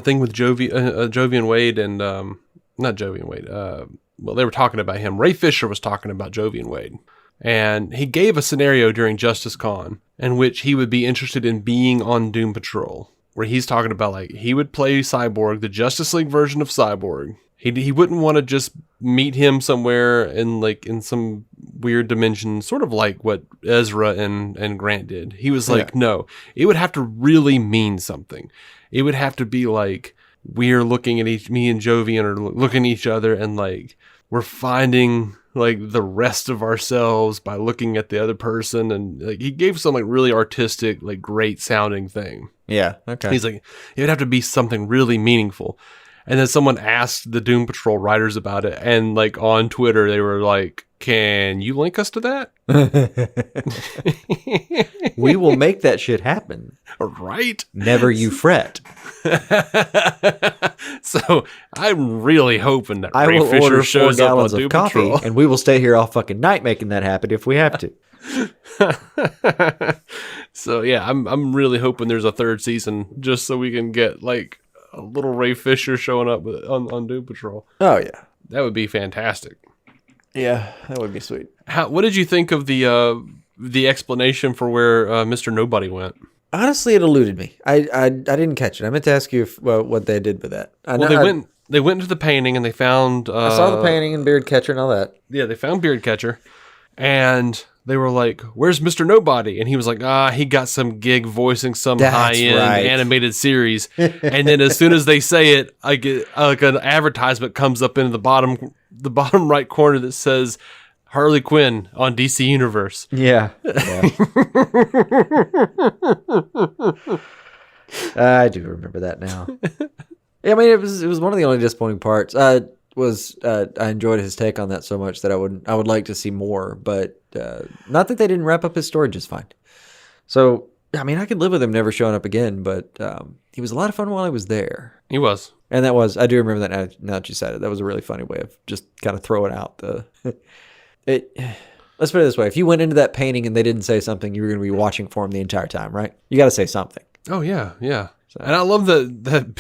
thing with Jovian Wade and not Jovian Wade? Well, they were talking about him. Ray Fisher was talking about Jovian Wade, and he gave a scenario during Justice Con in which he would be interested in being on Doom Patrol, where he's talking about like he would play Cyborg, the Justice League version of Cyborg. He wouldn't want to just meet him somewhere in some weird dimension, sort of like what Ezra and Grant did. He was like, no, it would have to really mean something. It would have to be like we're looking at me and Jovian are looking at each other and like we're finding like the rest of ourselves by looking at the other person. And like he gave some like really artistic, like great sounding thing. Yeah. Okay. He's like, it would have to be something really meaningful. And then someone asked the Doom Patrol writers about it. And like on Twitter, they were like, can you link us to that? We will make that shit happen. Right? Never you fret. So I'm really hoping that I Ray will Fisher order 4 shows up on gallons Doom of coffee, Patrol. and we will stay here all fucking night making that happen if we have to. So yeah, I'm really hoping there's a 3rd season just so we can get like a little Ray Fisher showing up on Doom Patrol. Oh yeah, that would be fantastic. Yeah, that would be sweet. What did you think of the explanation for where Mr. Nobody went? Honestly, it eluded me. I didn't catch it. I meant to ask you what they did with that. They went into the painting and they found. I saw the painting and Beardcatcher and all that. Yeah, they found Beardcatcher, and they were like, "Where's Mr. Nobody?" And he was like, he got some gig voicing some high-end animated series. And then as soon as they say it, I get like an advertisement comes up into the bottom right corner that says Harley Quinn on DC Universe. Yeah. I do remember that now. Yeah, I mean, it was one of the only disappointing parts. I enjoyed his take on that so much that I would like to see more, but not that they didn't wrap up his story just fine. So, I mean, I could live with him never showing up again, but he was a lot of fun while I was there. He was. And I do remember that now that you said it. That was a really funny way of just kind of throwing out let's put it this way. If you went into that painting and they didn't say something, you were going to be watching for him the entire time, right? You got to say something. Oh, yeah, yeah. So. And I love that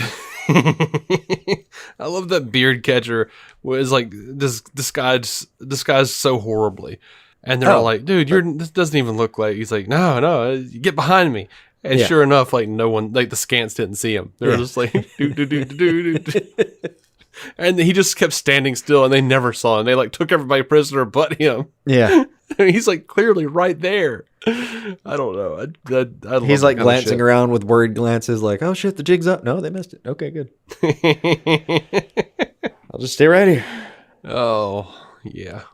I love that Beardcatcher was like disguised so horribly. And they're all like, dude, this doesn't even look like. He's like, no, get behind me. And sure enough, like no one, like the scants didn't see him. They were just like, do. And he just kept standing still, and they never saw him. They like took everybody prisoner but him. Yeah, he's like clearly right there. I don't know. I he's like glancing around with worried glances, like, "Oh shit, the jig's up." No, they missed it. Okay, good. I'll just stay right here. Oh yeah.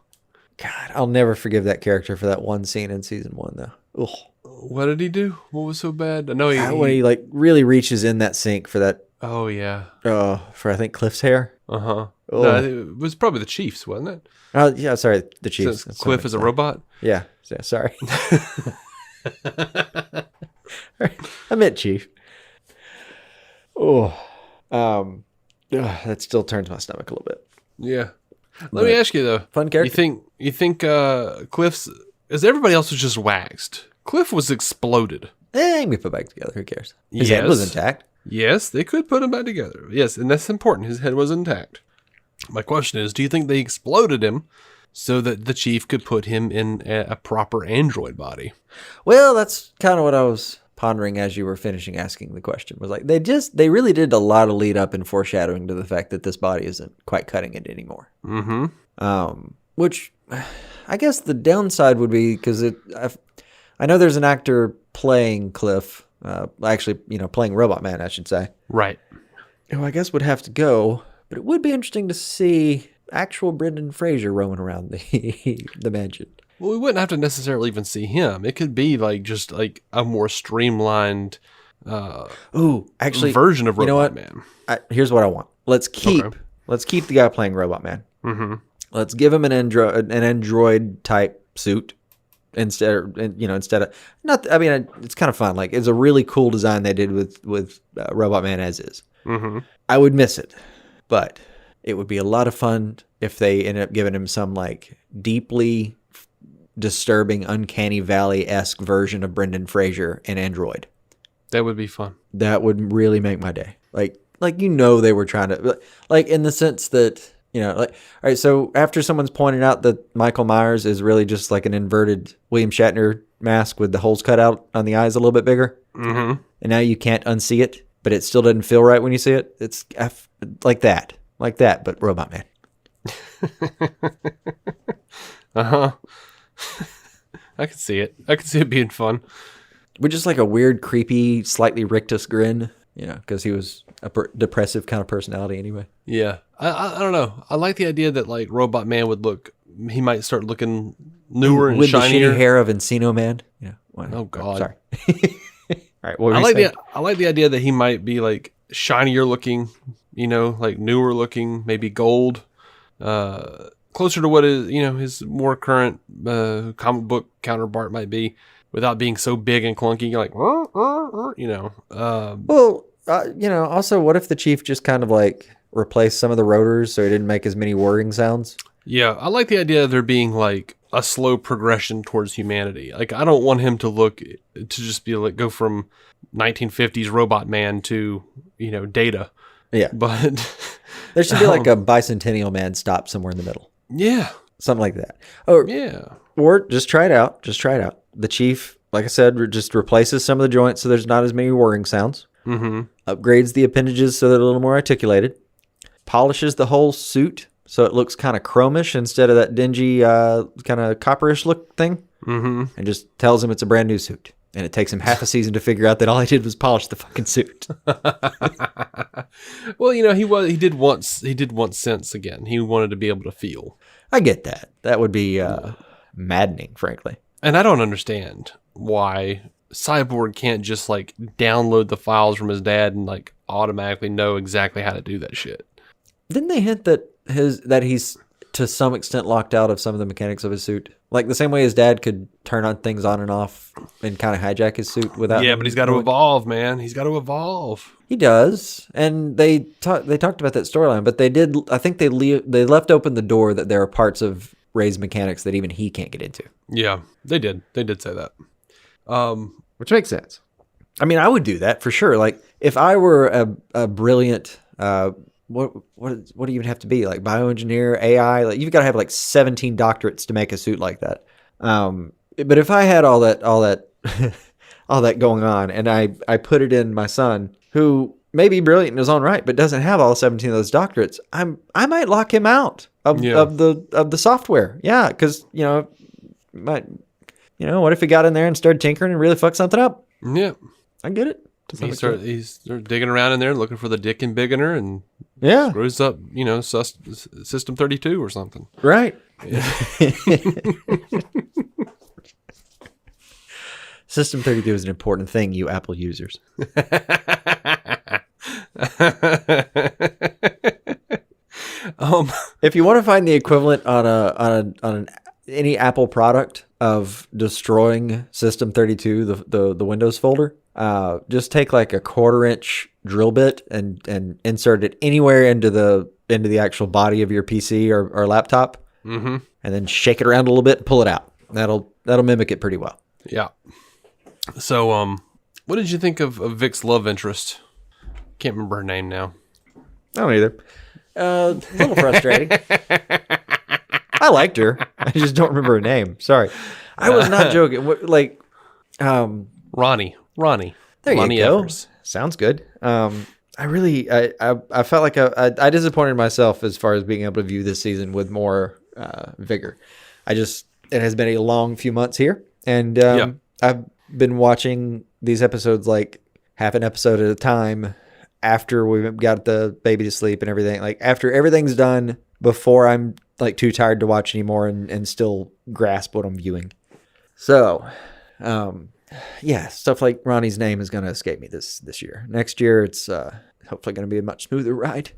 God, I'll never forgive that character for that one scene in season 1, though. Ugh. What did he do? What was so bad? I know when he like really reaches in that sink for that. Oh yeah. For I think Cliff's hair. Oh. No, it was probably the Chiefs, wasn't it? Oh yeah, sorry, the Chiefs. Cliff is a robot. Yeah, sorry. I meant Chief. Oh, that still turns my stomach a little bit. Yeah. Let me ask you though. Fun character. You think Cliff's Is everybody else was just waxed. Cliff was exploded. Can be put back together. Who cares? His head was intact. Yes, they could put him back together. Yes, and that's important. His head was intact. My question is, do you think they exploded him so that the chief could put him in a proper android body? Well, that's kind of what I was pondering as you were finishing asking the question. Was like they really did a lot of lead up and foreshadowing to the fact that this body isn't quite cutting it anymore. Mm-hmm. Which I guess the downside would be because I know there's an actor playing Cliff, actually, playing Robot Man, I should say. Right. Who I guess would have to go, but it would be interesting to see actual Brendan Fraser roaming around the mansion. Well, we wouldn't have to necessarily even see him. It could be just a more streamlined version of Robot Man. Here's what I want. Let's keep the guy playing Robot Man. Mm-hmm. Let's give him an android type suit instead of not. I mean, it's kind of fun. Like, it's a really cool design they did with Robot Man as is. Mm-hmm. I would miss it, but it would be a lot of fun if they ended up giving him some deeply disturbing, Uncanny Valley-esque version of Brendan Fraser in Android. That would be fun. That would really make my day. Like they were trying to, in the sense that, all right, so after someone's pointed out that Michael Myers is really just like an inverted William Shatner mask with the holes cut out on the eyes a little bit bigger, and now you can't unsee it, but it still doesn't feel right when you see it. It's like that, but Robot Man. Uh-huh. I could see it. I could see it being fun. With just a weird, creepy, slightly rictus grin, because he was a depressive kind of personality anyway. Yeah. I don't know. I like the idea that Robot Man he might start looking newer and with shinier. The shitty hair of Encino Man. Oh God. Sorry. All right. What were you saying? I like the idea that he might be shinier looking, newer looking, maybe gold, closer to what is, his more current comic book counterpart might be, without being so big and clunky. You're like, also, what if the chief just kind of replaced some of the rotors so he didn't make as many whirring sounds? Yeah, I like the idea of there being a slow progression towards humanity. I don't want him to just be go from 1950s Robot Man to, Data. Yeah. But there should be a Bicentennial Man stop somewhere in the middle. Yeah. Something like that. Or just try it out. The chief, like I said, just replaces some of the joints so there's not as many whirring sounds. Mm-hmm. Upgrades the appendages so they're a little more articulated. Polishes the whole suit so it looks kind of chromish instead of that dingy kind of copperish look thing. Mm-hmm. And just tells him it's a brand new suit. And it takes him half a season to figure out that all he did was polish the fucking suit. Well, he did want sense again. He wanted to be able to feel. I get that. That would be maddening, frankly. And I don't understand why Cyborg can't just download the files from his dad and automatically know exactly how to do that shit. Didn't they hint that he's to some extent locked out of some of the mechanics of his suit? The same way his dad could turn on things on and off and kind of hijack his suit without... Yeah, but he's got to evolve, man. He's got to evolve. He does. And they talked about that storyline, but I think they left open the door that there are parts of Ray's mechanics that even he can't get into. Yeah, they did. They did say that. Which makes sense. I mean, I would do that for sure. If I were a brilliant... What do you even have to be? Bioengineer, AI? You've got to have 17 doctorates to make a suit like that. But if I had all that all that going on, and I put it in my son, who may be brilliant in his own right, but doesn't have all 17 of those doctorates, I might lock him out of the software. Yeah, because what if he got in there and started tinkering and really fucked something up? Yeah, I get it. He starts digging around in there, looking for the Dick and Bigginer, and screws up, System 32 or something. Right. System 32 is an important thing, you Apple users. If you want to find the equivalent on any Apple product of destroying System 32, the Windows folder, just take a 1/4-inch drill bit and insert it anywhere into the actual body of your PC or laptop, and then shake it around a little bit and pull it out. That'll mimic it pretty well. Yeah. So, what did you think of Vic's love interest? Can't remember her name now. I don't either. A little frustrating. I liked her. I just don't remember her name. Sorry. I was not joking. Like, Ronnie. there Ronnie you go. Evers. Sounds good. I felt like I disappointed myself as far as being able to view this season with more vigor. It has been a long few months here, and I've been watching these episodes like half an episode at a time after we got the baby to sleep and everything. Like after everything's done, before I'm like too tired to watch anymore and still grasp what I'm viewing. So, yeah, stuff like Ronnie's name is going to escape me this year. Next year, it's hopefully going to be a much smoother ride.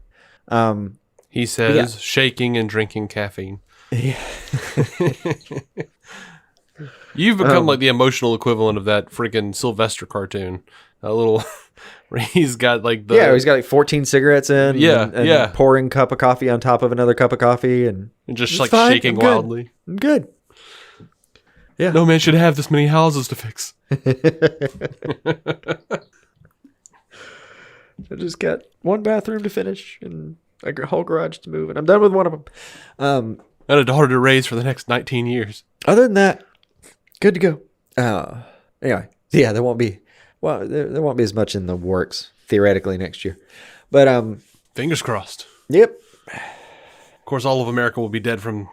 He says, shaking and drinking caffeine. Yeah. You've become like the emotional equivalent of that freaking Sylvester cartoon. A little, where he's got like the... Yeah, he's got like 14 cigarettes in. Yeah. Pouring cup of coffee on top of another cup of coffee. And just like fine, shaking wildly. I'm good. Yeah. No man should have this many houses to fix. I just got one bathroom to finish and a whole garage to move, and I'm done with one of them. And a daughter to raise for the next 19 years. Other than that, good to go. Anyway, yeah, there won't be as much in the works theoretically next year, but fingers crossed. Yep. Of course, all of America will be dead from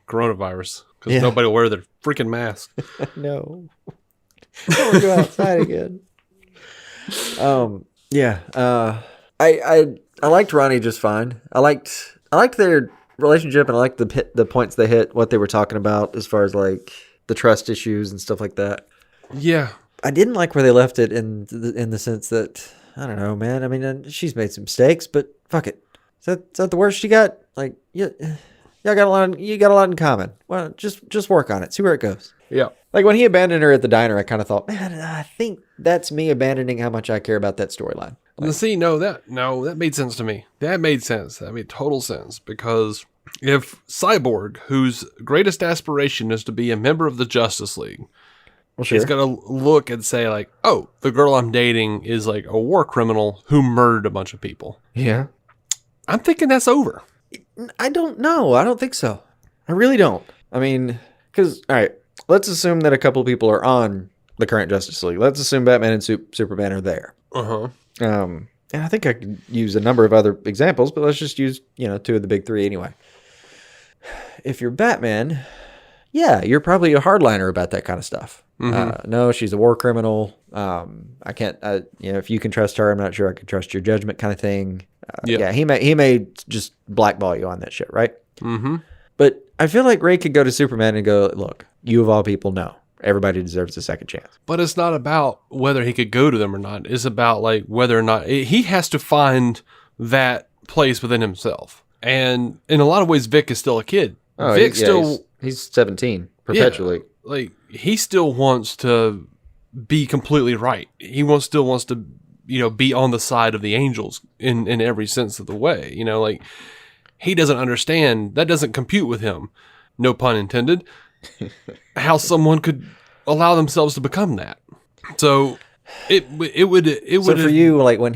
coronavirus because nobody will wear their freaking mask. No. I want to go outside again. Yeah. I liked Ronnie just fine. I liked their relationship, and I liked the points they hit, what they were talking about as far as like the trust issues and stuff like that. Yeah. I didn't like where they left it in the sense that, I don't know, man. I mean, she's made some mistakes, but fuck it. Is that the worst she got? Like, you got a lot in common. Well, just work on it. See where it goes. Yeah. Like when he abandoned her at the diner, I kind of thought, man, I think that's me abandoning how much I care about that storyline. Like, see, that made sense to me. That made sense. That made total sense, because if Cyborg, whose greatest aspiration is to be a member of the Justice League, well, sure. he's going to look and say like, oh, the girl I'm dating is like a war criminal who murdered a bunch of people. Yeah. I'm thinking that's over. I don't know. I don't think so. I really don't. I mean, because, all right, let's assume that a couple of people are on the current Justice League. Let's assume Batman and Superman are there. Uh-huh. And I think I could use a number of other examples, but let's just use, two of the big three anyway. If you're Batman, yeah, you're probably a hardliner about that kind of stuff. Mm-hmm. No, she's a war criminal. I can't, if you can trust her, I'm not sure I could trust your judgment kind of thing. Yeah, he may just blackball you on that shit, right? Mm-hmm. But I feel like Ray could go to Superman and go, look, you of all people know. Everybody deserves a second chance. But it's not about whether he could go to them or not. It's about like whether or not he has to find that place within himself. And in a lot of ways, Vic is still a kid. Oh, Vic he's 17 perpetually. Yeah, like he still wants to be completely right. He still wants to, be on the side of the angels in every sense of the way. Like he doesn't understand. That doesn't compute with him. No pun intended. How someone could allow themselves to become that. So it would. So for you, like when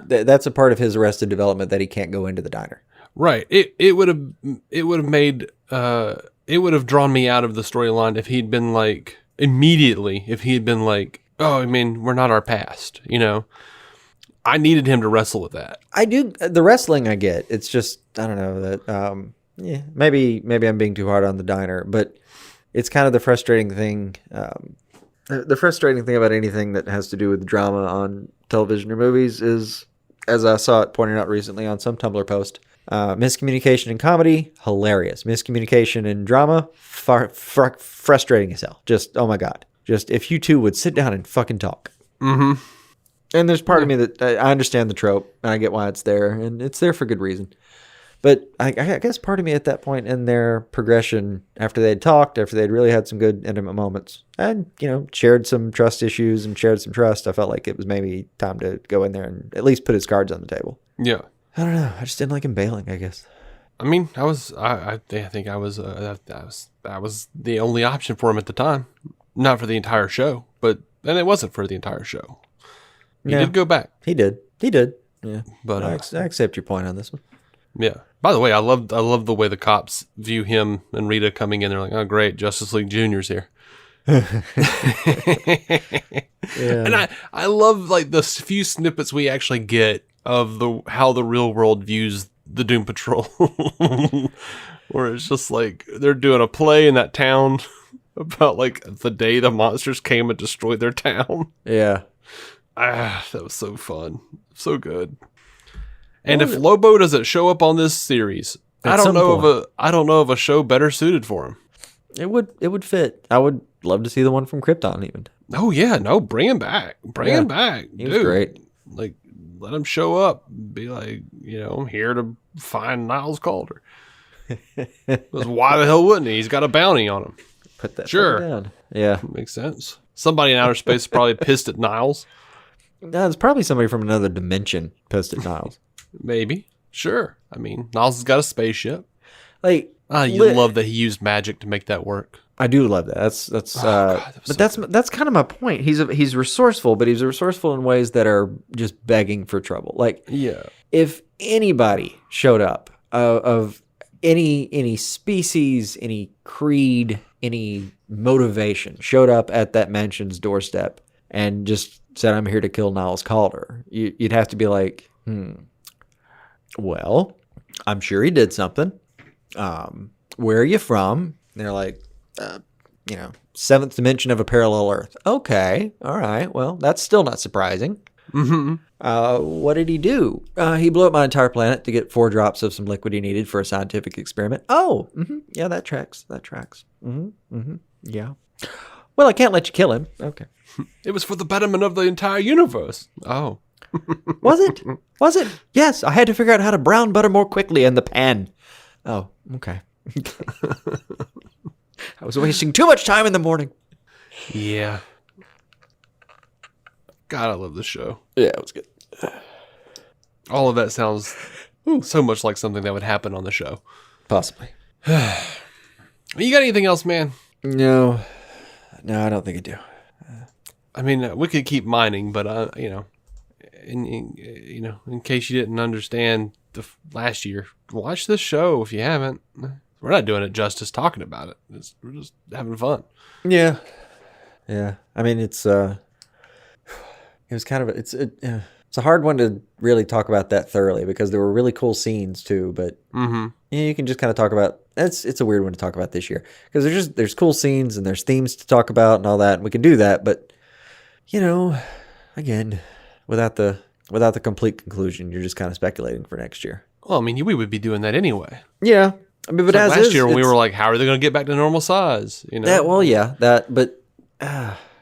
that's a part of his Arrested Development that he can't go into the diner. Right. It would have made it would have drawn me out of the storyline if he'd been like immediately, if he had been like, oh, I mean, we're not our past, I needed him to wrestle with that. I do. The wrestling I get. It's just, I don't know that, maybe I'm being too hard on the diner, but it's kind of the frustrating thing. The frustrating thing about anything that has to do with drama on television or movies is, as I saw it pointed out recently on some Tumblr post, miscommunication in comedy, hilarious. Miscommunication in drama, frustrating as hell. Just, oh my God. Just if you two would sit down and fucking talk. Mm-hmm. And there's part of me that I understand the trope, and I get why it's there, and it's there for good reason. But I guess part of me at that point in their progression, after they'd talked, after they'd really had some good intimate moments, and, shared some trust issues and shared some trust, I felt like it was maybe time to go in there and at least put his cards on the table. Yeah. I don't know. I just didn't like him bailing, I guess. I mean, I think that was the only option for him at the time. Not for the entire show, and it wasn't for the entire show. He did go back. He did. Yeah. But I accept your point on this one. yeah. By the way, I love the way the cops view him and Rita coming in. They're like, oh, great, Justice League Junior's here. Yeah. And I love like the few snippets we actually get of how the real world views the Doom Patrol, where it's just like they're doing a play in that town about like the day the monsters came and destroyed their town. Yeah. That was so fun, so good. And if Lobo doesn't show up on this series, I don't know of a show better suited for him. It would fit. I would love to see the one from Krypton even. Oh yeah, no, bring him back. Him back. He was great. Like, let him show up. Be like, I'm here to find Niles Calder. Because why the hell wouldn't he? He's got a bounty on him. Put that Sure. down. Yeah. Makes sense. Somebody in outer space is probably pissed at Niles. No, it's probably somebody from another dimension pissed at Niles. Maybe. Sure. I mean, Niles has got a spaceship. Like, you love that he used magic to make that work. I do love that. That's kind of my point. He's resourceful, but he's resourceful in ways that are just begging for trouble. Like, yeah, if anybody showed up of any species, any creed, any motivation showed up at that mansion's doorstep and just said, "I'm here to kill Niles Calder," you'd have to be like, well, I'm sure he did something. Where are you from? And they're like, seventh dimension of a parallel Earth. Okay, all right. Well, that's still not surprising. Mm-hmm. What did he do? He blew up my entire planet to get 4 drops of some liquid he needed for a scientific experiment. Oh, yeah, that tracks. Yeah. Well, I can't let you kill him. Okay. It was for the betterment of the entire universe. Oh. Was it? Was it? Yes, I had to figure out how to brown butter more quickly in the pan. Oh, okay. I was wasting too much time in the morning. Yeah. God, I love this show. Yeah, it was good. All of that sounds so much like something that would happen on the show. Possibly. You got anything else, man? No, I don't think I do. I mean, we could keep mining, but in case you didn't understand the last year, watch this show if you haven't. We're not doing it justice talking about it. We're just having fun. Yeah. I mean, it's a hard one to really talk about that thoroughly because there were really cool scenes too. But you can just kind of talk about. It's a weird one to talk about this year because there's cool scenes and there's themes to talk about and all that, and we can do that. But again, without the complete conclusion, you're just kind of speculating for next year. Well, I mean, we would be doing that anyway. Yeah. I mean, but like last year when we were like, how are they going to get back to normal size? But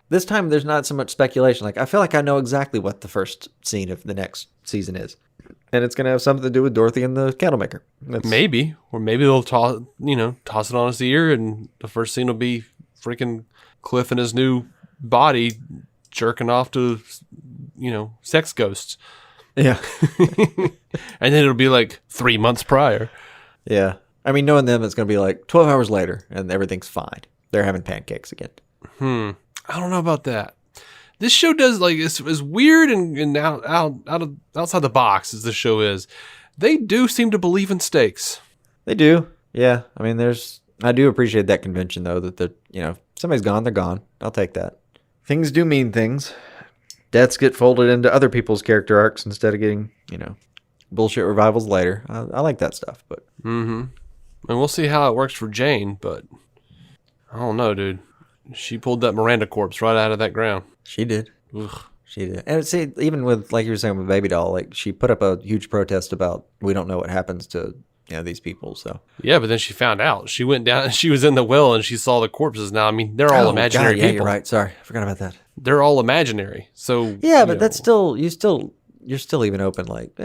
this time there's not so much speculation. Like, I feel like I know exactly what the first scene of the next season is. And it's going to have something to do with Dorothy and the candlemaker. Maybe. Or maybe they'll toss it on us ear and the first scene will be freaking Cliff and his new body jerking off to, sex ghosts. Yeah. And then it'll be like 3 months prior. Yeah. I mean, knowing them, it's going to be like 12 hours later and everything's fine. They're having pancakes again. I don't know about that. This show does like it's weird and outside the box as this show is. They do seem to believe in stakes. They do. Yeah. I mean, I do appreciate that convention though that if somebody's gone, they're gone. I'll take that. Things do mean things. Deaths get folded into other people's character arcs instead of getting, bullshit revivals later. I like that stuff, but. And we'll see how it works for Jane, but I don't know, dude. She pulled that Miranda corpse right out of that ground. She did. Ugh. She did. And see, even with, like you were saying with Baby Doll, like she put up a huge protest about we don't know what happens to these people. So yeah, but then she found out. She went down and she was in the well and she saw the corpses. Now, I mean, they're all imaginary people. Yeah, you're right. Sorry, I forgot about that. They're all imaginary. So yeah, but that's still you're still even open. Like,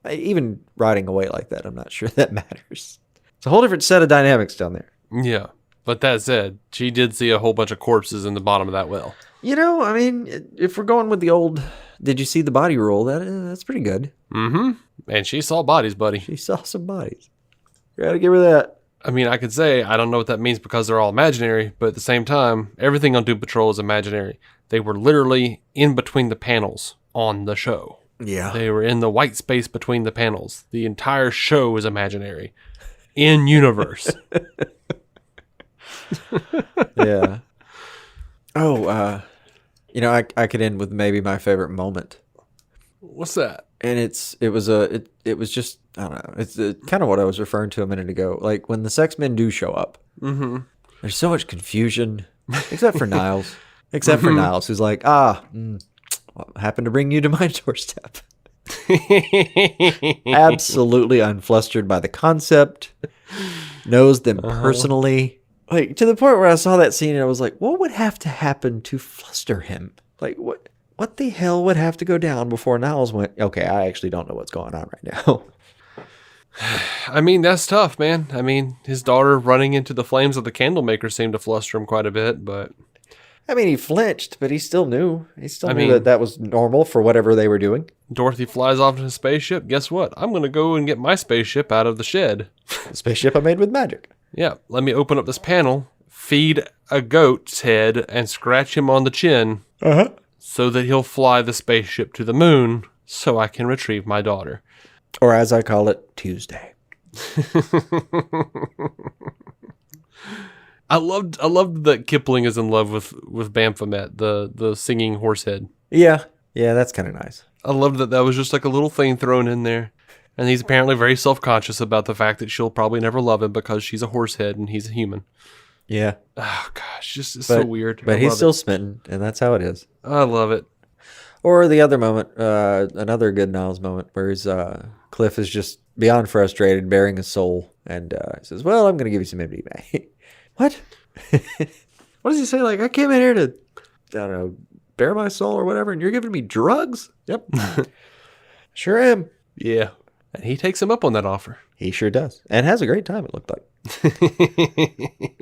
even riding away like that, I'm not sure that matters. It's a whole different set of dynamics down there. Yeah, but that said, she did see a whole bunch of corpses in the bottom of that well. I mean, if we're going with the old, did you see the body rule? That's pretty good. And she saw bodies, buddy. She saw some bodies. Gotta give her that. I mean, I could say I don't know what that means because they're all imaginary, but at the same time, everything on Doom Patrol is imaginary. They were literally in between the panels on the show. Yeah. They were in the white space between the panels. The entire show is imaginary. In universe. Yeah. Oh, I could end with maybe my favorite moment. What's that? And it was just, I don't know. It's kind of what I was referring to a minute ago. Like when the sex men do show up, there's so much confusion, except for Niles. Except for Niles, who's like, what happened to bring you to my doorstep? Absolutely unflustered by the concept. Knows them personally. Like to the point where I saw that scene and I was like, what would have to happen to fluster him? Like what the hell would have to go down before Niles went, okay, I actually don't know what's going on right now. I mean, that's tough, man. I mean, his daughter running into the flames of the Candlemaker seemed to fluster him quite a bit, but... I mean, he flinched, but he still knew. He still knew that was normal for whatever they were doing. Dorothy flies off in a spaceship. Guess what? I'm going to go and get my spaceship out of the shed. The spaceship I made with magic. Yeah, let me open up this panel, feed a goat's head, and scratch him on the chin so that he'll fly the spaceship to the moon so I can retrieve my daughter. Or as I call it, Tuesday. I loved that Kipling is in love with Baphomet, the singing horsehead. Yeah, that's kind of nice. I loved that was just like a little thing thrown in there. And he's apparently very self-conscious about the fact that she'll probably never love him because she's a horsehead and he's a human. Yeah. Oh, gosh, it's so weird. But he's still smitten, and that's how it is. I love it. Or the other moment, another good Niles moment, where Cliff is just beyond frustrated, bearing his soul, and he says, well, I'm going to give you some MDMA. What? What does he say? Like, I came in here to, I don't know, bare my soul or whatever, and you're giving me drugs? Yep. Sure am. Yeah. And he takes him up on that offer. He sure does. And has a great time, it looked like.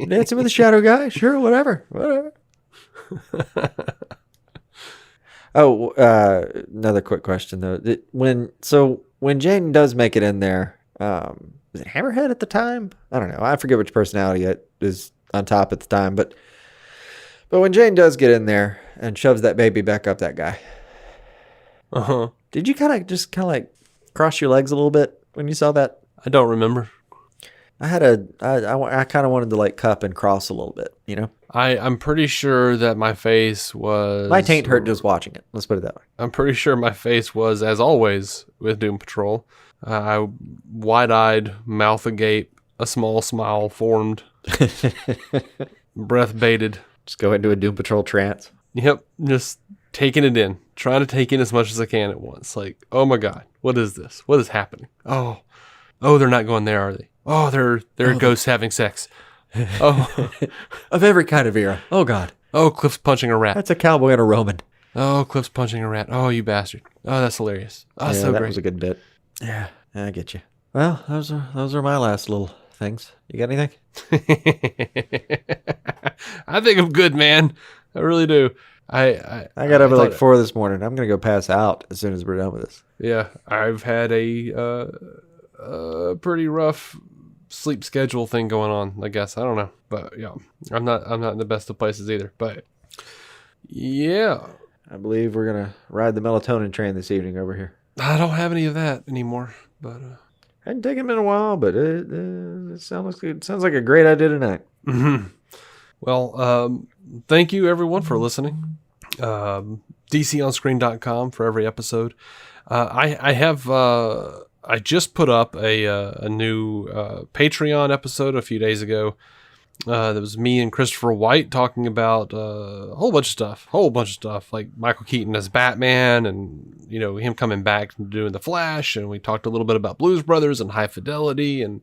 Dancing with the shadow guy? Sure, whatever. Oh, another quick question, though. When Jane does make it in there, was it Hammerhead at the time? I don't know. I forget which personality is on top at the time. But when Jane does get in there and shoves that baby back up that guy, did you kind of like cross your legs a little bit when you saw that? I don't remember. I kind of wanted to like cup and cross a little bit, you know? I'm pretty sure that my face was... My taint hurt just watching it. Let's put it that way. I'm pretty sure my face was, as always, with Doom Patrol. Wide-eyed, mouth agape, a small smile formed, breath bated. Just go into a Doom Patrol trance. Yep, just taking it in. Trying to take in as much as I can at once. Like, oh my God, what is this? What is happening? Oh, they're not going there, are they? Oh, they're ghosts having sex. Oh, of every kind of era. Oh God. Oh, Cliff's punching a rat. That's a cowboy and a Roman. Oh, Cliff's punching a rat. Oh, you bastard. Oh, that's hilarious. Oh, yeah, so that great. was a good bit. Yeah, I get you. Well, those are my last little things. You got anything? I think I'm good, man. I really do. I got up at like 4 this morning. I'm gonna go pass out as soon as we're done with this. Yeah, I've had a pretty rough sleep schedule thing going on, I guess. I don't know, but yeah, I'm not in the best of places either. But yeah, I believe we're gonna ride the melatonin train this evening over here. I don't have any of that anymore, but hadn't taken it in a while, but it sounds like a great idea tonight. Mm-hmm. Well, thank you everyone for listening. DCOnScreen.com for every episode. I just put up a new Patreon episode a few days ago. That was me and Christopher White talking about a whole bunch of stuff, like Michael Keaton as Batman, and him coming back and doing the Flash, and we talked a little bit about Blues Brothers and High Fidelity, and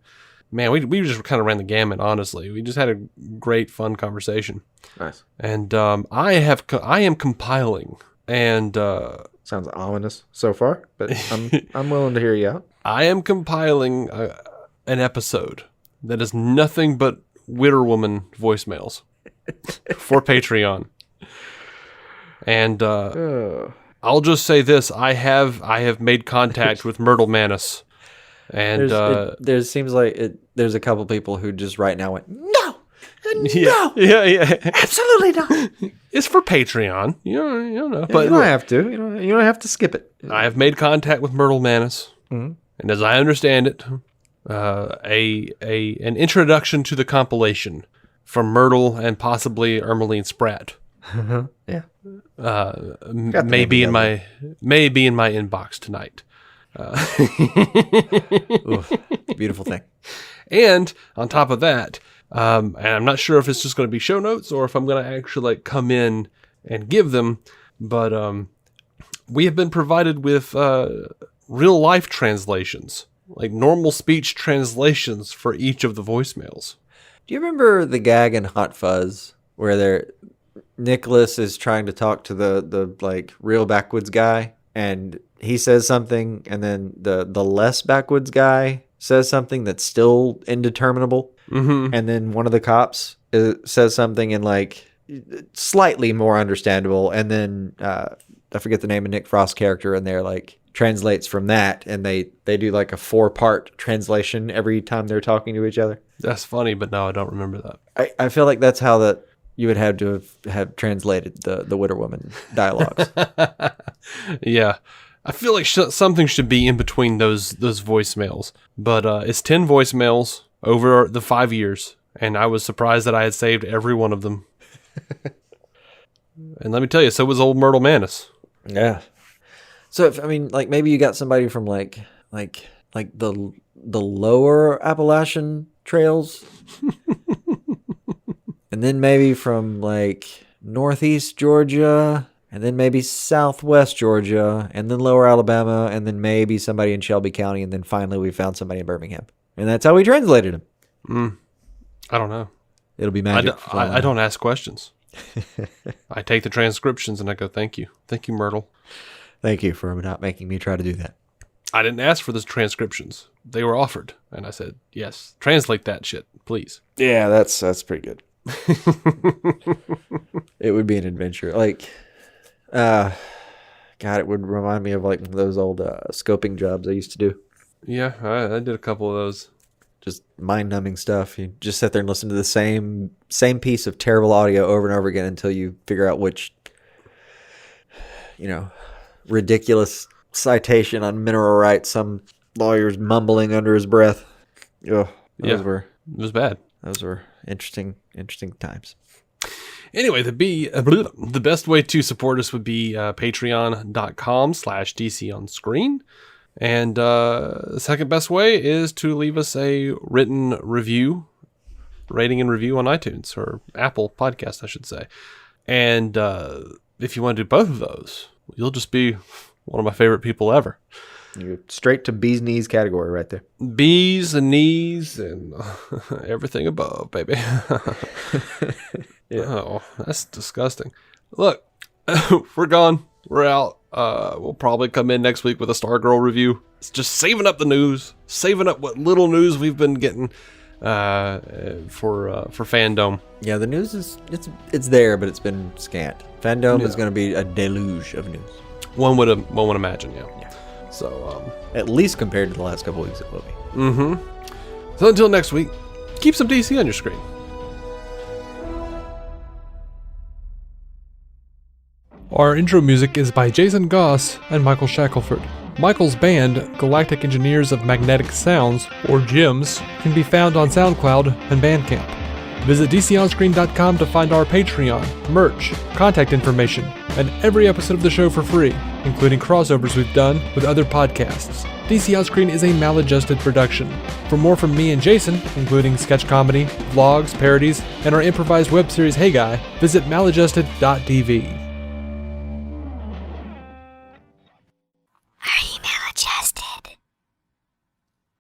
man, we just kind of ran the gamut. Honestly, we just had a great, fun conversation. Nice. And I am compiling, and sounds ominous so far, but I'm willing to hear you out. I am compiling an episode that is nothing but Witter Woman voicemails for Patreon. And I'll just say this: I have made contact with Myrtle Manus, And there seems like there's a couple people who just right now went, no, yeah, absolutely not. it's for Patreon. You don't know, but you don't have to. You don't have to skip it. I have made contact with Myrtle Manus, Mhm. and as I understand it, an introduction to the compilation from Myrtle and possibly Ermeline Spratt. Yeah. May be in my inbox tonight. Oof, beautiful thing. And on top of that, and I'm not sure if it's just going to be show notes or if I'm going to actually like come in and give them, but we have been provided with real life translations, like normal speech translations for each of the voicemails. Do you remember the gag in Hot Fuzz where Nicholas is trying to talk to the like real backwoods guy, and he says something, and then the less backwoods guy says something that's still indeterminable, and then one of the cops says something in like slightly more understandable, and then I forget the name of Nick Frost's character, and they're like translates from that, and they do like a 4-part translation every time they're talking to each other. That's funny, but no, I don't remember that. I feel like that's how that you would have to have translated the Witter Woman dialogues. Yeah. I feel like something should be in between those voicemails. But it's 10 voicemails over the 5 years, and I was surprised that I had saved every one of them. And let me tell you, so was old Myrtle Manus. Yeah. So if, I mean, like maybe you got somebody from like the lower Appalachian trails, and then maybe from like northeast Georgia, and then maybe southwest Georgia, and then lower Alabama, and then maybe somebody in Shelby County, and then finally we found somebody in Birmingham, and that's how we translated them. I don't know. It'll be magic. I don't ask questions. I take the transcriptions and I go, thank you, Myrtle. Thank you for not making me try to do that. I didn't ask for the transcriptions. They were offered. And I said, yes, translate that shit, please. Yeah, that's pretty good. It would be an adventure. Like, God, it would remind me of like those old scoping jobs I used to do. Yeah, I did a couple of those. Just mind-numbing stuff. You just sit there and listen to the same piece of terrible audio over and over again until you figure out which, ridiculous citation on mineral rights some lawyer's mumbling under his breath. It was bad. Those were interesting times. Anyway, the best way to support us would be patreon.com/DC on screen. And the second best way is to leave us a written rating and review on iTunes, or Apple Podcast, I should say. And if you want to do both of those, you'll just be one of my favorite people ever. You're straight to bee's knees category right there. Bees and knees and everything above, baby. Yeah. Oh, that's disgusting. Look, we're gone. We're out. We'll probably come in next week with a Stargirl review. It's just saving up the news, saving up what little news we've been getting for Fandom. Yeah, the news it's there, but it's been scant. Fandom is going to be a deluge of news. One would imagine, yeah. So at least compared to the last couple weeks, it will be. So until next week, keep some DC on your screen. Our intro music is by Jason Goss and Michael Shackelford. Michael's band, Galactic Engineers of Magnetic Sounds, or GEMS, can be found on SoundCloud and Bandcamp. Visit DCOnScreen.com to find our Patreon, merch, contact information, and every episode of the show for free, including crossovers we've done with other podcasts. DC On Screen is a maladjusted production. For more from me and Jason, including sketch comedy, vlogs, parodies, and our improvised web series Hey Guy, visit maladjusted.tv.